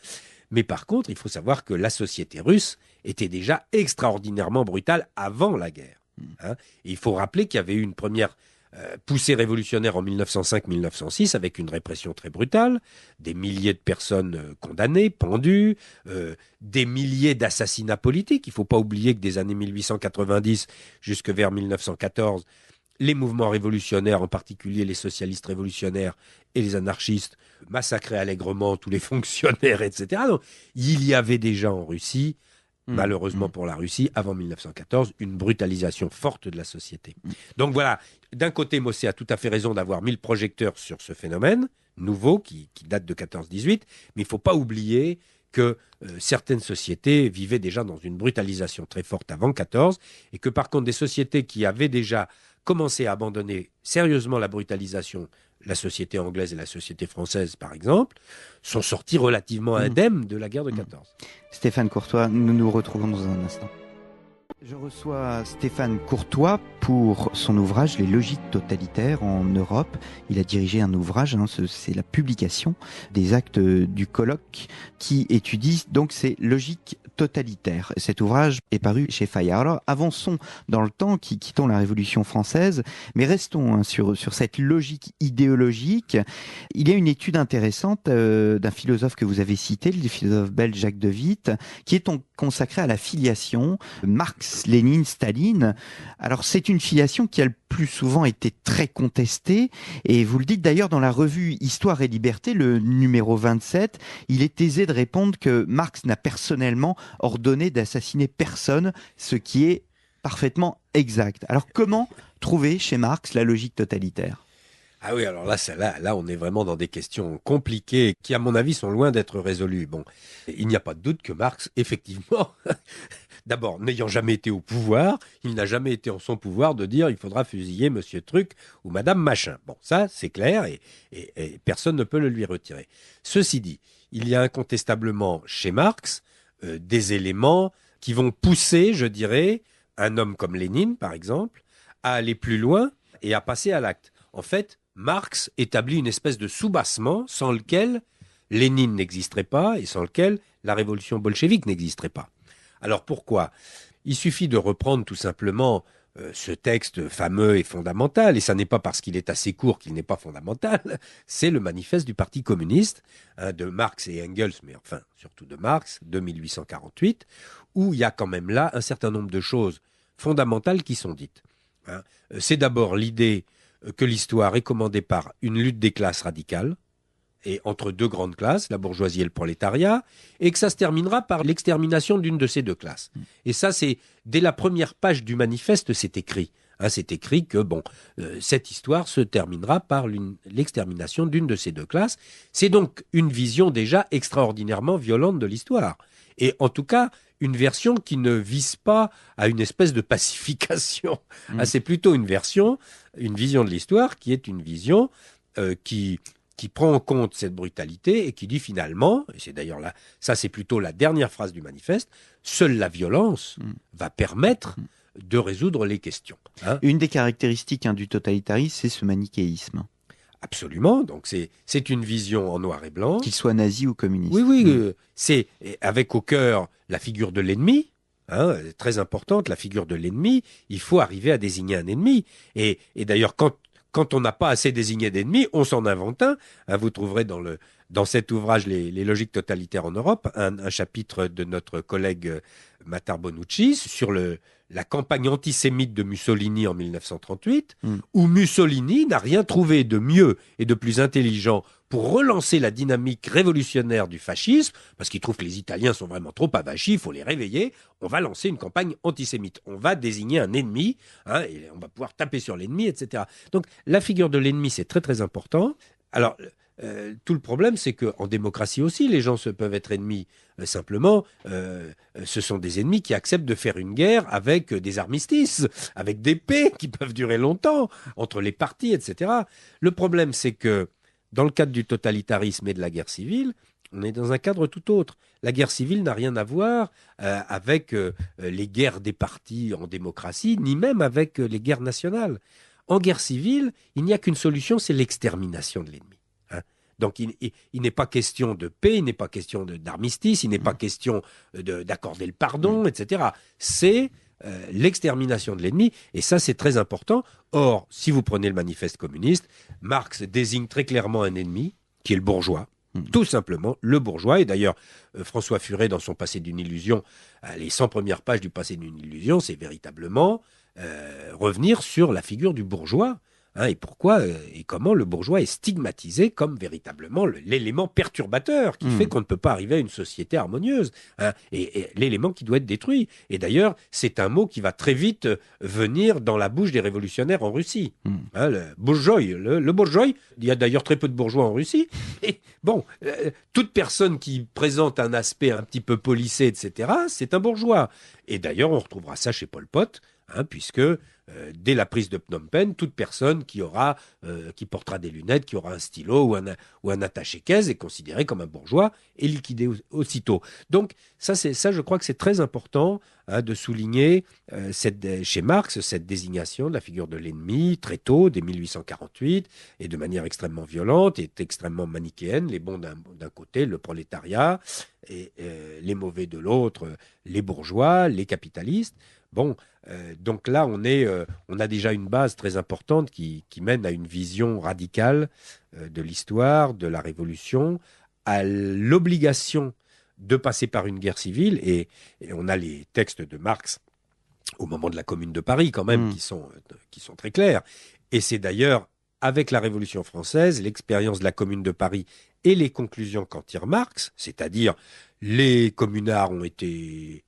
Mais par contre, il faut savoir que la société russe était déjà extraordinairement brutale avant la guerre. Hein. Et il faut rappeler qu'il y avait eu une première poussée révolutionnaire en 1905-1906 avec une répression très brutale, des milliers de personnes condamnées, pendues, des milliers d'assassinats politiques. Il ne faut pas oublier que des années 1890 jusque vers 1914, les mouvements révolutionnaires, en particulier les socialistes révolutionnaires et les anarchistes, massacraient allègrement tous les fonctionnaires, etc. Donc, il y avait déjà en Russie, malheureusement pour la Russie, avant 1914, une brutalisation forte de la société. Donc voilà, d'un côté, Mossé a tout à fait raison d'avoir mis le projecteur sur ce phénomène nouveau qui date de 14-18, mais il ne faut pas oublier que certaines sociétés vivaient déjà dans une brutalisation très forte avant 14, et que par contre des sociétés qui avaient déjà commencé à abandonner sérieusement la brutalisation, la société anglaise et la société française par exemple, sont sorties relativement indemnes de la guerre de 14. Stéphane Courtois, nous nous retrouvons dans un instant. Je reçois Stéphane Courtois pour son ouvrage « Les logiques totalitaires en Europe ». Il a dirigé un ouvrage, c'est la publication des actes du colloque qui étudie donc ces logiques totalitaires. Cet ouvrage est paru chez Fayard. Alors avançons dans le temps, quittons la Révolution française, mais restons sur cette logique idéologique. Il y a une étude intéressante d'un philosophe que vous avez cité, le philosophe belge Jacques de Witte, qui est consacré à la filiation Marx, Lénine, Staline. Alors c'est une filiation qui a le plus souvent été très contestée, et vous le dites d'ailleurs dans la revue Histoire et Liberté, le numéro 27, il est aisé de répondre que Marx n'a personnellement ordonné d'assassiner personne, ce qui est parfaitement exact. Alors comment trouver chez Marx la logique totalitaire ? Ah oui, alors là, on est vraiment dans des questions compliquées qui, à mon avis, sont loin d'être résolues. Bon, il n'y a pas de doute que Marx, effectivement, d'abord, n'ayant jamais été au pouvoir, il n'a jamais été en son pouvoir de dire il faudra fusiller Monsieur Truc ou Madame Machin. Bon, ça, c'est clair et personne ne peut le lui retirer. Ceci dit, il y a incontestablement chez Marx des éléments qui vont pousser, je dirais, un homme comme Lénine, par exemple, à aller plus loin et à passer à l'acte. En fait, Marx établit une espèce de soubassement sans lequel Lénine n'existerait pas et sans lequel la révolution bolchevique n'existerait pas. Alors pourquoi ? Il suffit de reprendre tout simplement ce texte fameux et fondamental, et ça n'est pas parce qu'il est assez court qu'il n'est pas fondamental, c'est le manifeste du Parti communiste, de Marx et Engels, mais enfin surtout de Marx, de 1848, où il y a quand même là un certain nombre de choses fondamentales qui sont dites. C'est d'abord l'idée que l'histoire est commandée par une lutte des classes radicales, et entre deux grandes classes, la bourgeoisie et le prolétariat, et que ça se terminera par l'extermination d'une de ces deux classes. Et ça, c'est dès la première page du manifeste, c'est écrit. C'est écrit que cette histoire se terminera par l'extermination d'une de ces deux classes. C'est donc une vision déjà extraordinairement violente de l'histoire. Et en tout cas, une version qui ne vise pas à une espèce de pacification. C'est plutôt une vision de l'histoire qui est une vision qui prend en compte cette brutalité et qui dit finalement, et c'est d'ailleurs là, ça c'est plutôt la dernière phrase du manifeste, seule la violence va permettre de résoudre les questions. Une des caractéristiques du totalitarisme, c'est ce manichéisme. Absolument, donc c'est une vision en noir et blanc. Qu'il soit nazi ou communiste. Oui, c'est avec au cœur la figure de l'ennemi, très importante, la figure de l'ennemi, il faut arriver à désigner un ennemi. Et d'ailleurs, quand on n'a pas assez désigné d'ennemis, on s'en invente un. Vous trouverez dans cet ouvrage les logiques totalitaires en Europe, un chapitre de notre collègue Matar Bonucci sur la campagne antisémite de Mussolini en 1938, où Mussolini n'a rien trouvé de mieux et de plus intelligent pour relancer la dynamique révolutionnaire du fascisme, parce qu'il trouve que les Italiens sont vraiment trop avachis, il faut les réveiller, on va lancer une campagne antisémite. On va désigner un ennemi, et on va pouvoir taper sur l'ennemi, etc. Donc la figure de l'ennemi, c'est très très important. Alors, tout le problème, c'est qu'en démocratie aussi, les gens peuvent être ennemis. Simplement, ce sont des ennemis qui acceptent de faire une guerre avec des armistices, avec des paix qui peuvent durer longtemps, entre les partis, etc. Le problème, c'est que dans le cadre du totalitarisme et de la guerre civile, on est dans un cadre tout autre. La guerre civile n'a rien à voir avec les guerres des partis en démocratie, ni même avec les guerres nationales. En guerre civile, il n'y a qu'une solution, c'est l'extermination de l'ennemi. Donc il n'est pas question de paix, il n'est pas question d'armistice, il n'est pas question d'accorder le pardon, etc. C'est l'extermination de l'ennemi, et ça c'est très important. Or, si vous prenez le manifeste communiste, Marx désigne très clairement un ennemi, qui est le bourgeois, tout simplement le bourgeois. Et d'ailleurs, François Furet, dans son Passé d'une illusion, les 100 premières pages du Passé d'une illusion, c'est véritablement revenir sur la figure du bourgeois. Et pourquoi et comment le bourgeois est stigmatisé comme véritablement l'élément perturbateur qui fait qu'on ne peut pas arriver à une société harmonieuse, et l'élément qui doit être détruit. Et d'ailleurs, c'est un mot qui va très vite venir dans la bouche des révolutionnaires en Russie. Le bourgeois, le bourgeois, il y a d'ailleurs très peu de bourgeois en Russie. Et bon, toute personne qui présente un aspect un petit peu policé, etc., c'est un bourgeois. Et d'ailleurs, on retrouvera ça chez Pol Pot, puisque dès la prise de Phnom Penh, toute personne qui portera des lunettes, qui aura un stylo ou un attaché-caisse est considérée comme un bourgeois et liquidée aussitôt. Donc ça, je crois que c'est très important de souligner chez Marx cette désignation de la figure de l'ennemi très tôt, dès 1848, et de manière extrêmement violente et extrêmement manichéenne, les bons d'un côté, le prolétariat, et les mauvais de l'autre, les bourgeois, les capitalistes. Donc là, on a déjà une base très importante qui mène à une vision radicale de l'histoire, de la Révolution, à l'obligation de passer par une guerre civile. Et on a les textes de Marx au moment de la Commune de Paris, quand même, qui sont très clairs. Et c'est d'ailleurs, avec la Révolution française, l'expérience de la Commune de Paris et les conclusions qu'en tire Marx, c'est-à-dire les communards ont été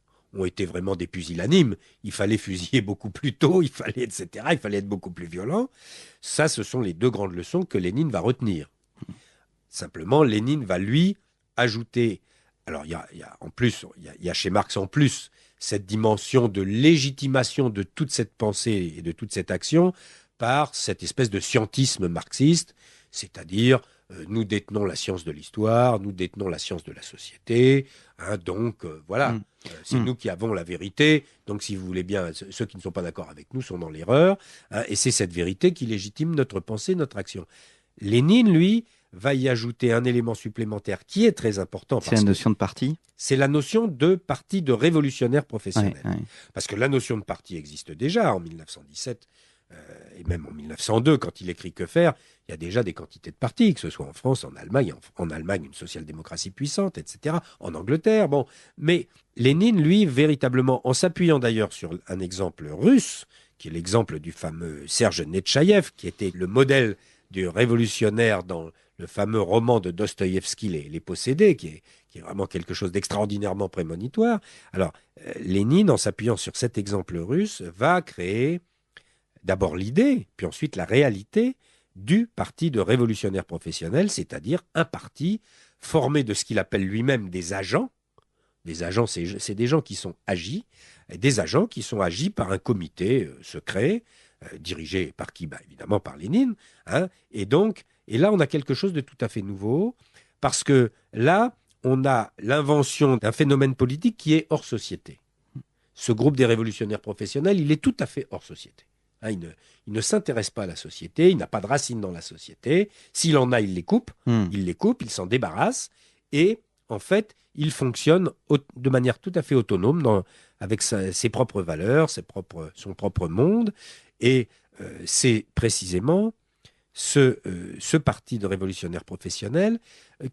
vraiment des pusillanimes. Il fallait fusiller beaucoup plus tôt, il fallait être beaucoup plus violent. Ça, ce sont les deux grandes leçons que Lénine va retenir. Simplement, Lénine va, lui, ajouter... Alors, il y a chez Marx, en plus, cette dimension de légitimation de toute cette pensée et de toute cette action par cette espèce de scientisme marxiste, c'est-à-dire... nous détenons la science de l'histoire, nous détenons la science de la société, donc voilà, c'est nous qui avons la vérité, donc si vous voulez bien, ceux qui ne sont pas d'accord avec nous sont dans l'erreur, et c'est cette vérité qui légitime notre pensée, notre action. Lénine, lui, va y ajouter un élément supplémentaire qui est très important. C'est la notion de parti. C'est la notion de parti de révolutionnaire professionnel. Ouais. Parce que la notion de parti existe déjà en 1917 et même en 1902, quand il écrit Que faire, il y a déjà des quantités de partis, que ce soit en France, en Allemagne, en Allemagne une social-démocratie puissante, etc., en Angleterre. Bon. Mais Lénine, lui, véritablement, en s'appuyant d'ailleurs sur un exemple russe, qui est l'exemple du fameux Serge Netchaïev, qui était le modèle du révolutionnaire dans le fameux roman de Dostoïevski, Les Possédés, qui est vraiment quelque chose d'extraordinairement prémonitoire. Alors, Lénine, en s'appuyant sur cet exemple russe, va créer d'abord l'idée, puis ensuite la réalité du parti de révolutionnaires professionnels, c'est-à-dire un parti formé de ce qu'il appelle lui-même des agents. Des agents, c'est des gens qui sont agis, des agents qui sont agis par un comité secret, dirigé par qui? Évidemment par Lénine. Et là, on a quelque chose de tout à fait nouveau, parce que là, on a l'invention d'un phénomène politique qui est hors société. Ce groupe des révolutionnaires professionnels, il est tout à fait hors société. Il ne s'intéresse pas à la société, il n'a pas de racines dans la société. S'il en a, il les coupe, il s'en débarrasse. Et en fait, il fonctionne de manière tout à fait autonome avec ses propres valeurs, son propre monde. Et c'est précisément ce parti de révolutionnaires professionnels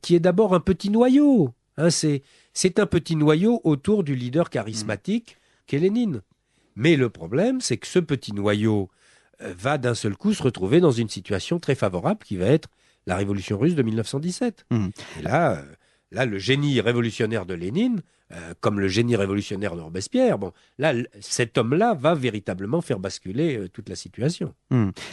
qui est d'abord un petit noyau. C'est un petit noyau autour du leader charismatique qu'est Lénine. Mais le problème, c'est que ce petit noyau va d'un seul coup se retrouver dans une situation très favorable qui va être la révolution russe de 1917. Et là, le génie révolutionnaire de Lénine, comme le génie révolutionnaire de Robespierre, cet homme-là va véritablement faire basculer toute la situation.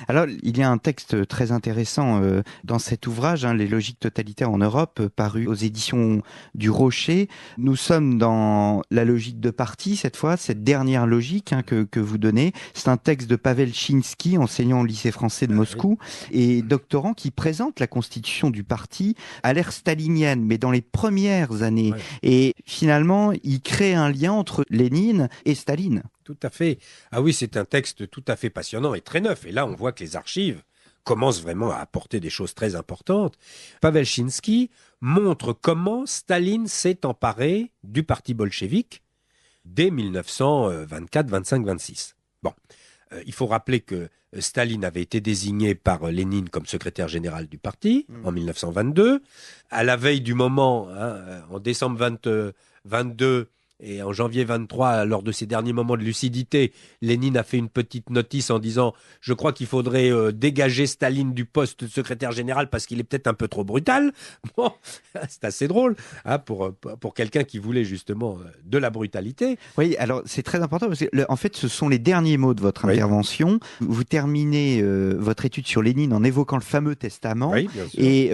Alors, il y a un texte très intéressant dans cet ouvrage, Les logiques totalitaires en Europe, paru aux éditions du Rocher. Nous sommes dans la logique de parti, cette fois, cette dernière logique que vous donnez. C'est un texte de Pavel Chinsky, enseignant au lycée français de Moscou, et doctorant, qui présente la constitution du parti à l'ère stalinienne, mais dans les premières années. Ouais. Et finalement, il crée un lien entre Lénine et Staline. Tout à fait. Ah oui, c'est un texte tout à fait passionnant et très neuf. Et là, on voit que les archives commencent vraiment à apporter des choses très importantes. Pavel Chinsky montre comment Staline s'est emparé du parti bolchevique dès 1924, 25, 26. Bon, il faut rappeler que Staline avait été désigné par Lénine comme secrétaire général du parti en 1922. À la veille du moment, en décembre 22 et en janvier 23, lors de ses derniers moments de lucidité, Lénine a fait une petite notice en disant « Je crois qu'il faudrait dégager Staline du poste de secrétaire général parce qu'il est peut-être un peu trop brutal. » Bon, c'est assez drôle pour quelqu'un qui voulait justement de la brutalité. Oui, alors c'est très important parce que en fait, ce sont les derniers mots de votre intervention. Vous terminez votre étude sur Lénine en évoquant le fameux testament et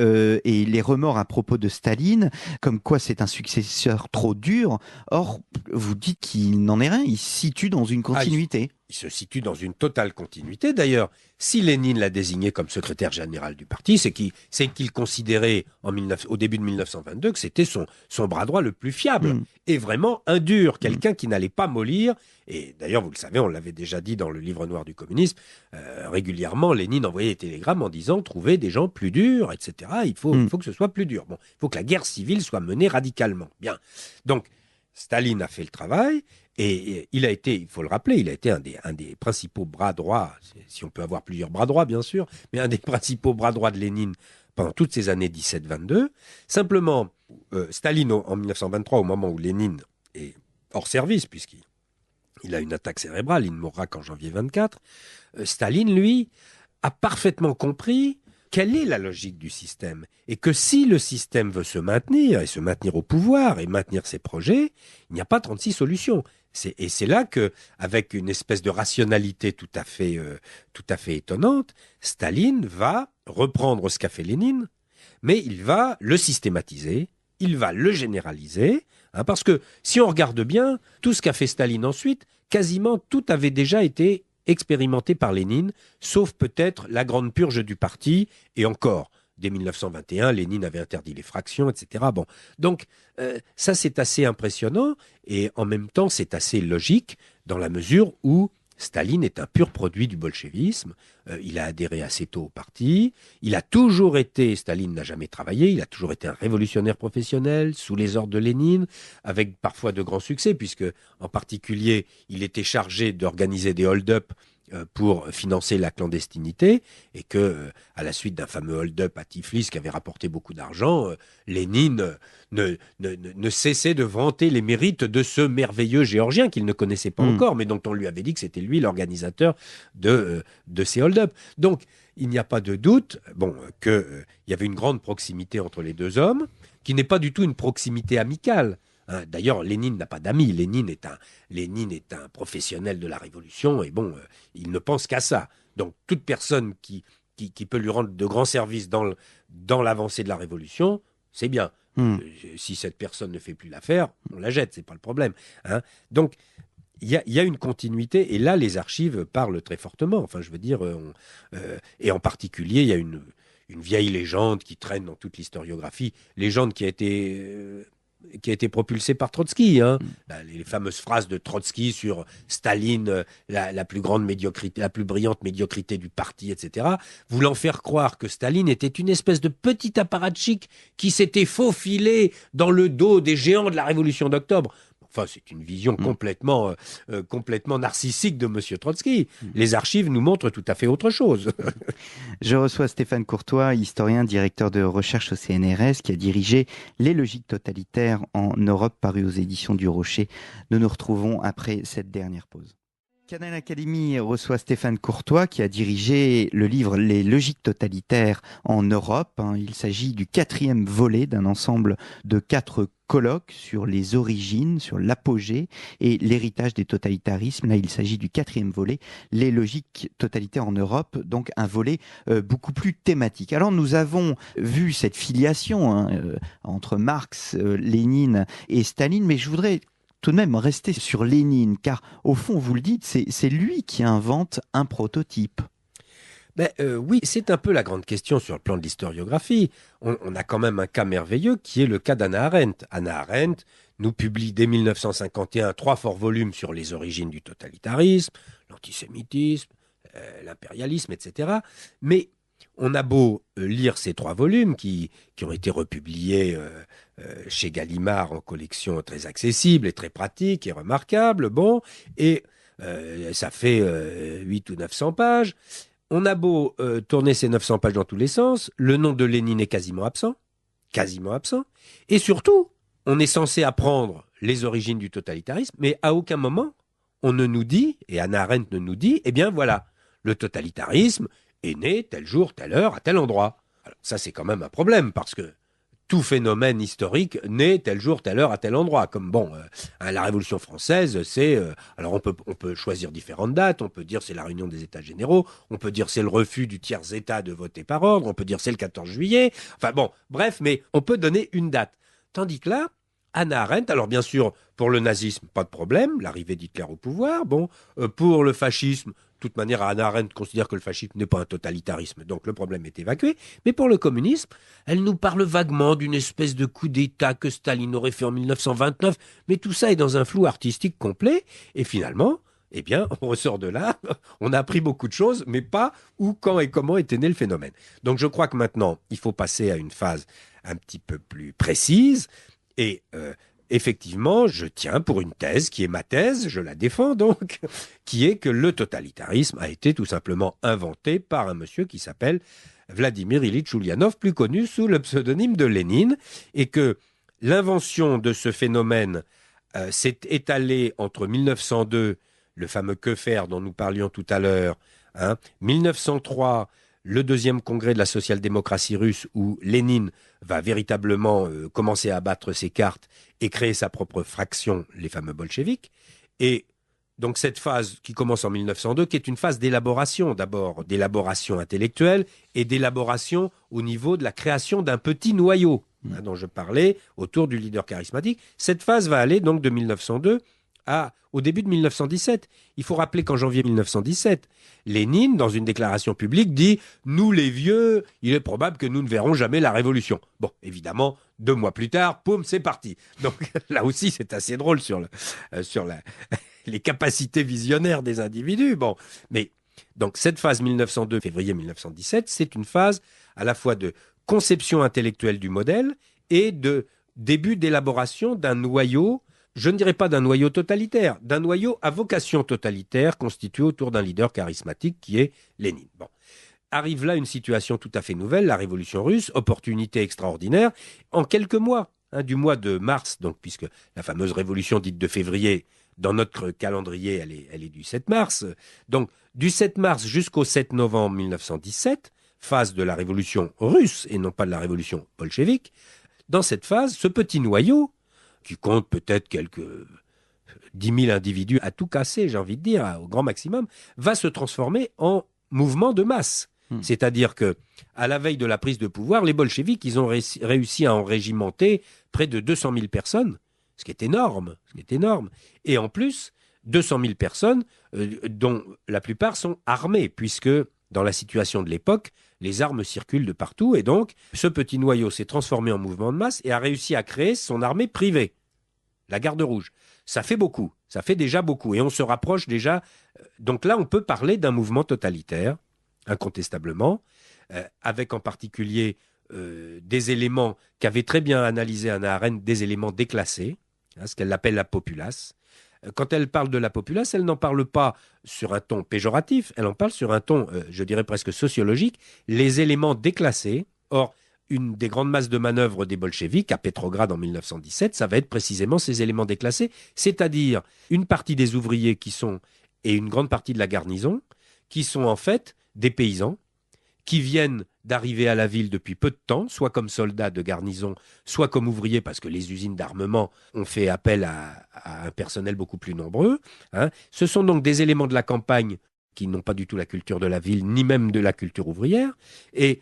les remords à propos de Staline, comme quoi c'est un successeur trop dur. Or, vous dites qu'il n'en est rien, il se situe dans une continuité. Il se situe dans une totale continuité. D'ailleurs, si Lénine l'a désigné comme secrétaire général du parti, c'est qu'il considérait au début de 1922 que c'était son bras droit le plus fiable et vraiment un dur, quelqu'un qui n'allait pas mollir. Et d'ailleurs, vous le savez, on l'avait déjà dit dans le livre noir du communisme, régulièrement, Lénine envoyait des télégrammes en disant « Trouvez des gens plus durs, etc. Il faut que ce soit plus dur. Bon, il faut que la guerre civile soit menée radicalement. » Bien. Donc, Staline a fait le travail et il a été, il faut le rappeler, il a été un des principaux bras droits, si on peut avoir plusieurs bras droits bien sûr, mais un des principaux bras droits de Lénine pendant toutes ces années 17-22. Simplement, Staline en 1923, au moment où Lénine est hors service, puisqu'il a une attaque cérébrale, il ne mourra qu'en janvier 24, Staline, lui, a parfaitement compris quelle est la logique du système et que si le système veut se maintenir et se maintenir au pouvoir et maintenir ses projets, il n'y a pas 36 solutions. Et c'est là que, avec une espèce de rationalité tout à fait étonnante, Staline va reprendre ce qu'a fait Lénine, mais il va le systématiser, il va le généraliser, parce que si on regarde bien, tout ce qu'a fait Staline ensuite, quasiment tout avait déjà été expérimenté par Lénine, sauf peut-être la grande purge du parti, et encore, dès 1921, Lénine avait interdit les fractions, etc. Bon, donc ça c'est assez impressionnant, et en même temps c'est assez logique, dans la mesure où Staline est un pur produit du bolchevisme. Il a adhéré assez tôt au parti. Il a toujours été, Staline n'a jamais travaillé, il a toujours été un révolutionnaire professionnel, sous les ordres de Lénine, avec parfois de grands succès, puisque en particulier, il était chargé d'organiser des hold-up pour financer la clandestinité, et que, à la suite d'un fameux hold-up à Tiflis qui avait rapporté beaucoup d'argent, Lénine ne cessait de vanter les mérites de ce merveilleux Géorgien qu'il ne connaissait pas encore, mais dont on lui avait dit que c'était lui l'organisateur de ces hold-up. Donc, il n'y a pas de doute qu'il y avait une grande proximité entre les deux hommes, qui n'est pas du tout une proximité amicale. D'ailleurs, Lénine n'a pas d'amis. Lénine est un professionnel de la Révolution et il ne pense qu'à ça. Donc, toute personne qui peut lui rendre de grands services dans l'avancée de la Révolution, c'est bien. Si cette personne ne fait plus l'affaire, on la jette, c'est pas le problème. Donc, il y a une continuité et là, les archives parlent très fortement. Enfin, je veux dire, et en particulier, il y a une vieille légende qui traîne dans toute l'historiographie, légende qui a été propulsé par Trotsky. Les fameuses phrases de Trotsky sur Staline, la plus grande médiocrité, la plus brillante médiocrité du parti, etc., voulant faire croire que Staline était une espèce de petit apparatchik qui s'était faufilé dans le dos des géants de la Révolution d'octobre. Enfin, c'est une vision complètement narcissique de M. Trotsky. Les archives nous montrent tout à fait autre chose. Je reçois Stéphane Courtois, historien, directeur de recherche au CNRS, qui a dirigé Les logiques totalitaires en Europe, paru aux éditions du Rocher. Nous nous retrouvons après cette dernière pause. Canal Académie reçoit Stéphane Courtois qui a dirigé le livre Les logiques totalitaires en Europe. Il s'agit du 4e volet d'un ensemble de 4 colloques sur les origines, sur l'apogée et l'héritage des totalitarismes. Là, il s'agit du 4e volet, Les logiques totalitaires en Europe, donc un volet beaucoup plus thématique. Alors, nous avons vu cette filiation entre Marx, Lénine et Staline, mais je voudrais tout de même rester sur Lénine, car au fond, vous le dites, c'est lui qui invente un prototype. Oui, c'est un peu la grande question sur le plan de l'historiographie. On a quand même un cas merveilleux qui est le cas d'Hannah Arendt. Hannah Arendt nous publie dès 1951 3 forts volumes sur les origines du totalitarisme, l'antisémitisme, l'impérialisme, etc. Mais on a beau lire ces 3 volumes qui ont été republiés chez Gallimard en collection très accessible et très pratique et remarquable, et ça fait 800 ou 900 pages. On a beau tourner ces 900 pages dans tous les sens, le nom de Lénine est quasiment absent, et surtout, on est censé apprendre les origines du totalitarisme, mais à aucun moment on ne nous dit, et Hannah Arendt ne nous dit, eh bien voilà, le totalitarisme est né tel jour, telle heure, à tel endroit. Alors ça, c'est quand même un problème, parce que tout phénomène historique naît tel jour, telle heure, à tel endroit. Comme la Révolution française, c'est... alors on peut choisir différentes dates, on peut dire c'est la réunion des États généraux, on peut dire c'est le refus du tiers-État de voter par ordre, on peut dire c'est le 14 juillet, bref, mais on peut donner une date. Tandis que là, Hannah Arendt, alors bien sûr, pour le nazisme, pas de problème, l'arrivée d'Hitler au pouvoir, pour le fascisme, de toute manière, Hannah Arendt considère que le fascisme n'est pas un totalitarisme, donc le problème est évacué. Mais pour le communisme, elle nous parle vaguement d'une espèce de coup d'État que Staline aurait fait en 1929, mais tout ça est dans un flou artistique complet, et finalement, eh bien, on ressort de là, on a appris beaucoup de choses, mais pas où, quand et comment était né le phénomène. Donc je crois que maintenant, il faut passer à une phase un petit peu plus précise, et effectivement, je tiens pour une thèse qui est ma thèse, je la défends donc, qui est que le totalitarisme a été tout simplement inventé par un monsieur qui s'appelle Vladimir Ilitch Ulyanov, plus connu sous le pseudonyme de Lénine, et que l'invention de ce phénomène s'est étalée entre 1902, le fameux que faire dont nous parlions tout à l'heure, 1903, le 2e congrès de la social-démocratie russe où Lénine va véritablement commencer à battre ses cartes et créer sa propre fraction, les fameux bolcheviks. Et donc cette phase qui commence en 1902, qui est une phase d'élaboration d'abord, d'élaboration intellectuelle et d'élaboration au niveau de la création d'un petit noyau dont je parlais autour du leader charismatique. Cette phase va aller donc de 1902 au début de 1917. Il faut rappeler qu'en janvier 1917, Lénine, dans une déclaration publique, dit « Nous les vieux, il est probable que nous ne verrons jamais la révolution ». Bon, évidemment, 2 mois plus tard, poum, c'est parti. Donc là aussi, c'est assez drôle sur les capacités visionnaires des individus. Bon, mais donc cette phase 1902, février 1917, c'est une phase à la fois de conception intellectuelle du modèle et de début d'élaboration d'un noyau, je ne dirais pas d'un noyau totalitaire, d'un noyau à vocation totalitaire constitué autour d'un leader charismatique qui est Lénine. Bon. Arrive là une situation tout à fait nouvelle, la révolution russe, opportunité extraordinaire. En quelques mois, du mois de mars, donc puisque la fameuse révolution dite de février, dans notre calendrier, elle est du 7 mars. Donc, du 7 mars jusqu'au 7 novembre 1917, phase de la révolution russe et non pas de la révolution bolchevique, dans cette phase, ce petit noyau, qui compte peut-être quelques 10 000 individus à tout casser, j'ai envie de dire, au grand maximum, va se transformer en mouvement de masse. C'est-à-dire que, à la veille de la prise de pouvoir, les bolcheviks, ils ont réussi à enrégimenter près de 200 000 personnes, ce qui est énorme, Et en plus, 200 000 personnes dont la plupart sont armées, puisque dans la situation de l'époque, les armes circulent de partout, et donc ce petit noyau s'est transformé en mouvement de masse et a réussi à créer son armée privée, la Garde rouge. Ça fait beaucoup, ça fait déjà beaucoup, et on se rapproche déjà. Donc là, on peut parler d'un mouvement totalitaire, incontestablement, avec en particulier des éléments qu'avait très bien analysé Hannah Arendt, des éléments déclassés, ce qu'elle appelle la populace. Quand elle parle de la populace, elle n'en parle pas sur un ton péjoratif, elle en parle sur un ton, je dirais presque sociologique, les éléments déclassés. Or, une des grandes masses de manœuvres des bolcheviks à Petrograd en 1917, ça va être précisément ces éléments déclassés, c'est-à-dire une partie des ouvriers et une grande partie de la garnison, qui sont en fait des paysans, qui viennent d'arriver à la ville depuis peu de temps, soit comme soldats de garnison, soit comme ouvriers, parce que les usines d'armement ont fait appel à un personnel beaucoup plus nombreux. Ce sont donc des éléments de la campagne qui n'ont pas du tout la culture de la ville, ni même de la culture ouvrière, et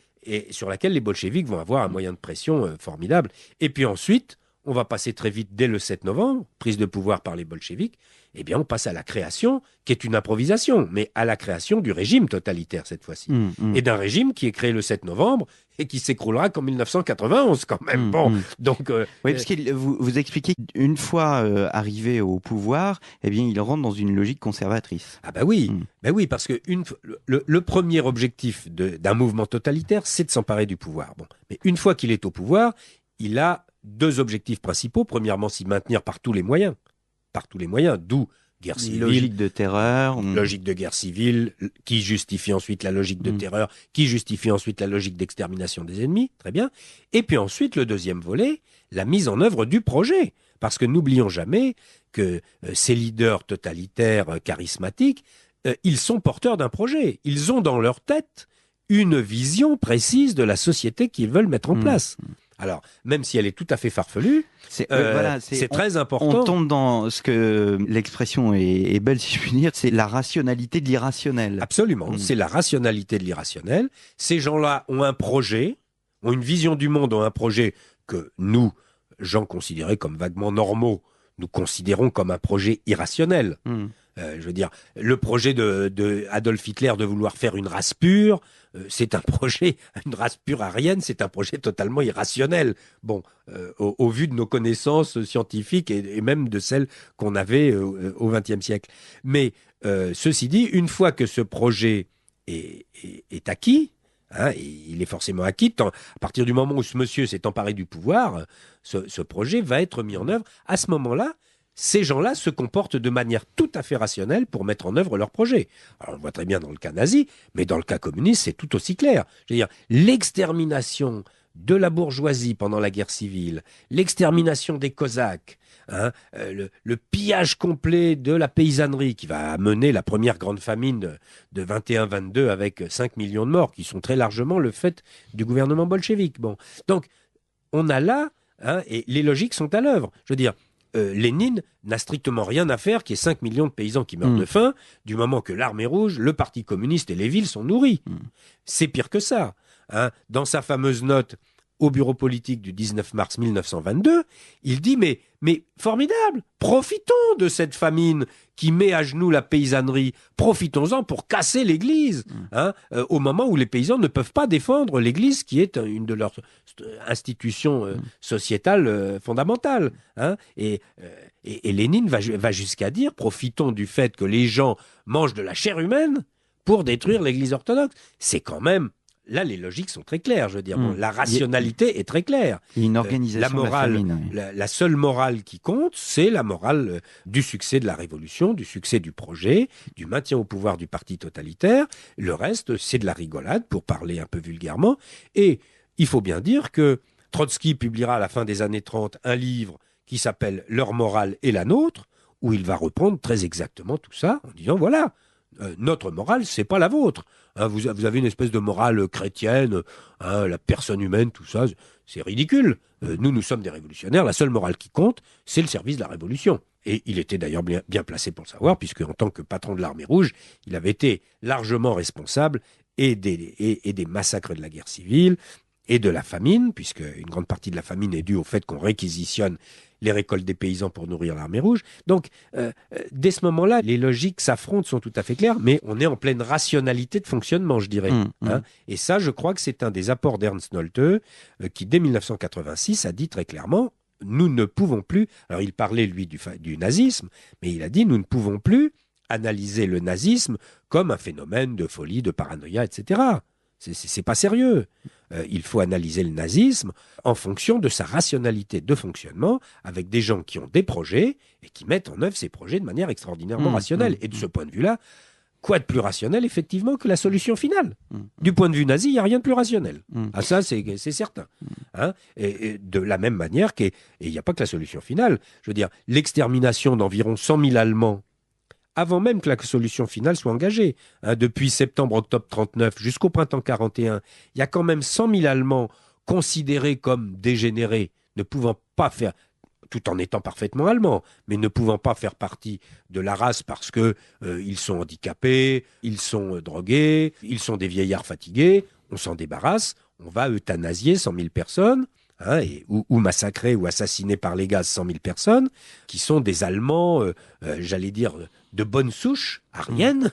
sur laquelle les bolcheviks vont avoir un moyen de pression formidable. Et puis ensuite, on va passer très vite, dès le 7 novembre, prise de pouvoir par les bolcheviks, eh bien on passe à la création, qui est une improvisation, mais à la création du régime totalitaire cette fois-ci. Et d'un régime qui est créé le 7 novembre et qui s'écroulera qu'en 1991 quand même. Donc, oui, parce que vous expliquez qu'une fois arrivé au pouvoir, eh bien il rentre dans une logique conservatrice. Ah bah oui, oui, parce que le premier objectif d'un mouvement totalitaire, c'est de s'emparer du pouvoir. Bon, mais une fois qu'il est au pouvoir, il a deux objectifs principaux. Premièrement, s'y maintenir par tous les moyens, d'où guerre civile. Logique de terreur. Logique de guerre civile, qui justifie ensuite la logique de terreur, qui justifie ensuite la logique d'extermination des ennemis, très bien. Et puis ensuite, le deuxième volet, la mise en œuvre du projet. Parce que n'oublions jamais que ces leaders totalitaires charismatiques, ils sont porteurs d'un projet. Ils ont dans leur tête une vision précise de la société qu'ils veulent mettre en place. Alors, même si elle est tout à fait farfelue, c'est très important. On tombe dans ce que l'expression est belle, si je puis dire, c'est la rationalité de l'irrationnel. Absolument, c'est la rationalité de l'irrationnel. Ces gens-là ont un projet, ont une vision du monde, ont un projet que nous, gens considérés comme vaguement normaux, nous considérons comme un projet irrationnel. Je veux dire, le projet de Adolf Hitler de vouloir faire une race pure, c'est un projet, une race pure aryenne, c'est un projet totalement irrationnel. Bon, au vu de nos connaissances scientifiques et même de celles qu'on avait au XXe siècle. Mais ceci dit, une fois que ce projet est acquis, il est forcément acquis, à partir du moment où ce monsieur s'est emparé du pouvoir, ce projet va être mis en œuvre. À ce moment-là, ces gens-là se comportent de manière tout à fait rationnelle pour mettre en œuvre leur projet. Alors, on le voit très bien dans le cas nazi, mais dans le cas communiste, c'est tout aussi clair. Je veux dire, l'extermination de la bourgeoisie pendant la guerre civile, l'extermination des Cosaques, le pillage complet de la paysannerie qui va amener la première grande famine de 21-22 avec 5 millions de morts, qui sont très largement le fait du gouvernement bolchevique. Bon. Donc, on a là, et les logiques sont à l'œuvre. Je veux dire, Lénine n'a strictement rien à faire qu'il y ait 5 millions de paysans qui meurent de faim, du moment que l'armée rouge, le parti communiste et les villes sont nourris. C'est pire que ça. Dans sa fameuse note au bureau politique du 19 mars 1922, il dit mais formidable, profitons de cette famine qui met à genoux la paysannerie, profitons-en pour casser l'Église, au moment où les paysans ne peuvent pas défendre l'Église qui est une de leurs institutions sociétales fondamentales. Et Lénine va jusqu'à dire, profitons du fait que les gens mangent de la chair humaine pour détruire l'Église orthodoxe. C'est quand même... Là, les logiques sont très claires, je veux dire. Bon, la rationalité est très claire. Il y a une organisation la morale, de la famine. Oui. La seule morale qui compte, c'est la morale du succès de la révolution, du succès du projet, du maintien au pouvoir du parti totalitaire. Le reste, c'est de la rigolade, pour parler un peu vulgairement. Et il faut bien dire que Trotsky publiera à la fin des années 30 un livre qui s'appelle « Leur morale et la nôtre », où il va reprendre très exactement tout ça, en disant « Voilà, notre morale, c'est pas la vôtre. Vous avez une espèce de morale chrétienne, la personne humaine, tout ça, c'est ridicule. Nous sommes des révolutionnaires. La seule morale qui compte, c'est le service de la révolution. » Et il était d'ailleurs bien placé pour le savoir, puisque en tant que patron de l'armée rouge, il avait été largement responsable et des massacres de la guerre civile et de la famine, puisque une grande partie de la famine est due au fait qu'on réquisitionne les récoltes des paysans pour nourrir l'armée rouge. Donc, dès ce moment-là, les logiques s'affrontent, sont tout à fait claires, mais on est en pleine rationalité de fonctionnement, je dirais. Et ça, je crois que c'est un des apports d'Ernst Nolte, qui, dès 1986, a dit très clairement, nous ne pouvons plus... Alors, il parlait, lui, du nazisme, mais il a dit, nous ne pouvons plus analyser le nazisme comme un phénomène de folie, de paranoïa, etc. C'est pas sérieux. Il faut analyser le nazisme en fonction de sa rationalité de fonctionnement, avec des gens qui ont des projets et qui mettent en œuvre ces projets de manière extraordinairement rationnelle. Et de ce point de vue-là, quoi de plus rationnel, effectivement, que la solution finale? Du point de vue nazi, il n'y a rien de plus rationnel. Ça, c'est certain. Et de la même manière qu'il n'y a pas que la solution finale. Je veux dire, l'extermination d'environ 100 000 Allemands avant même que la solution finale soit engagée. Depuis septembre-octobre 39 jusqu'au printemps 41, il y a quand même 100 000 Allemands considérés comme dégénérés, ne pouvant pas faire, tout en étant parfaitement allemands, mais ne pouvant pas faire partie de la race parce que ils sont handicapés, ils sont drogués, ils sont des vieillards fatigués. On s'en débarrasse, on va euthanasier 100 000 personnes. Ou massacrer ou assassiner par les gaz 100 000 personnes, qui sont des Allemands, j'allais dire, de bonne souche, arienne,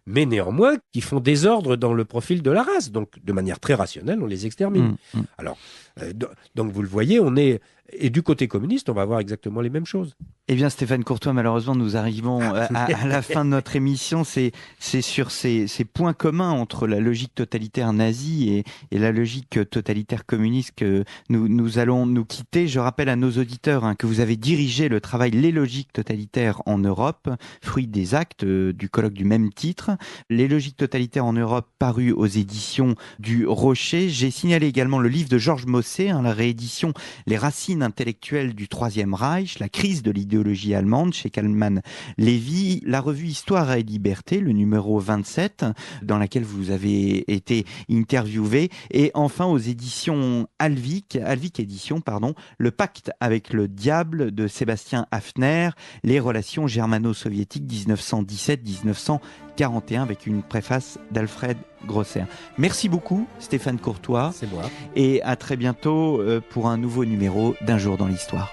mais néanmoins qui font désordre dans le profil de la race. Donc, de manière très rationnelle, on les extermine. Alors, donc vous le voyez, on est... Et du côté communiste, on va avoir exactement les mêmes choses. Eh bien, Stéphane Courtois, malheureusement, nous arrivons à la fin de notre émission. C'est sur ces points communs entre la logique totalitaire nazie et la logique totalitaire communiste que nous allons nous quitter. Je rappelle à nos auditeurs que vous avez dirigé le travail Les logiques totalitaires en Europe, fruit des actes du colloque du même titre. Les logiques totalitaires en Europe, paru aux éditions du Rocher. J'ai signalé également le livre de Georges Mossé, la réédition Les racines intellectuelles du Troisième Reich, la crise de l'idéologie allemande chez Kalman Levy, la revue Histoire et Liberté, le numéro 27, dans laquelle vous avez été interviewé, et enfin aux éditions Alvik Éditions, Le pacte avec le diable de Sébastien Hafner, les relations germano-soviétiques 1917-1941, avec une préface d'Alfred Grosser. Merci beaucoup Stéphane Courtois. C'est moi. Et à très bientôt pour un nouveau numéro d'Un jour dans l'histoire.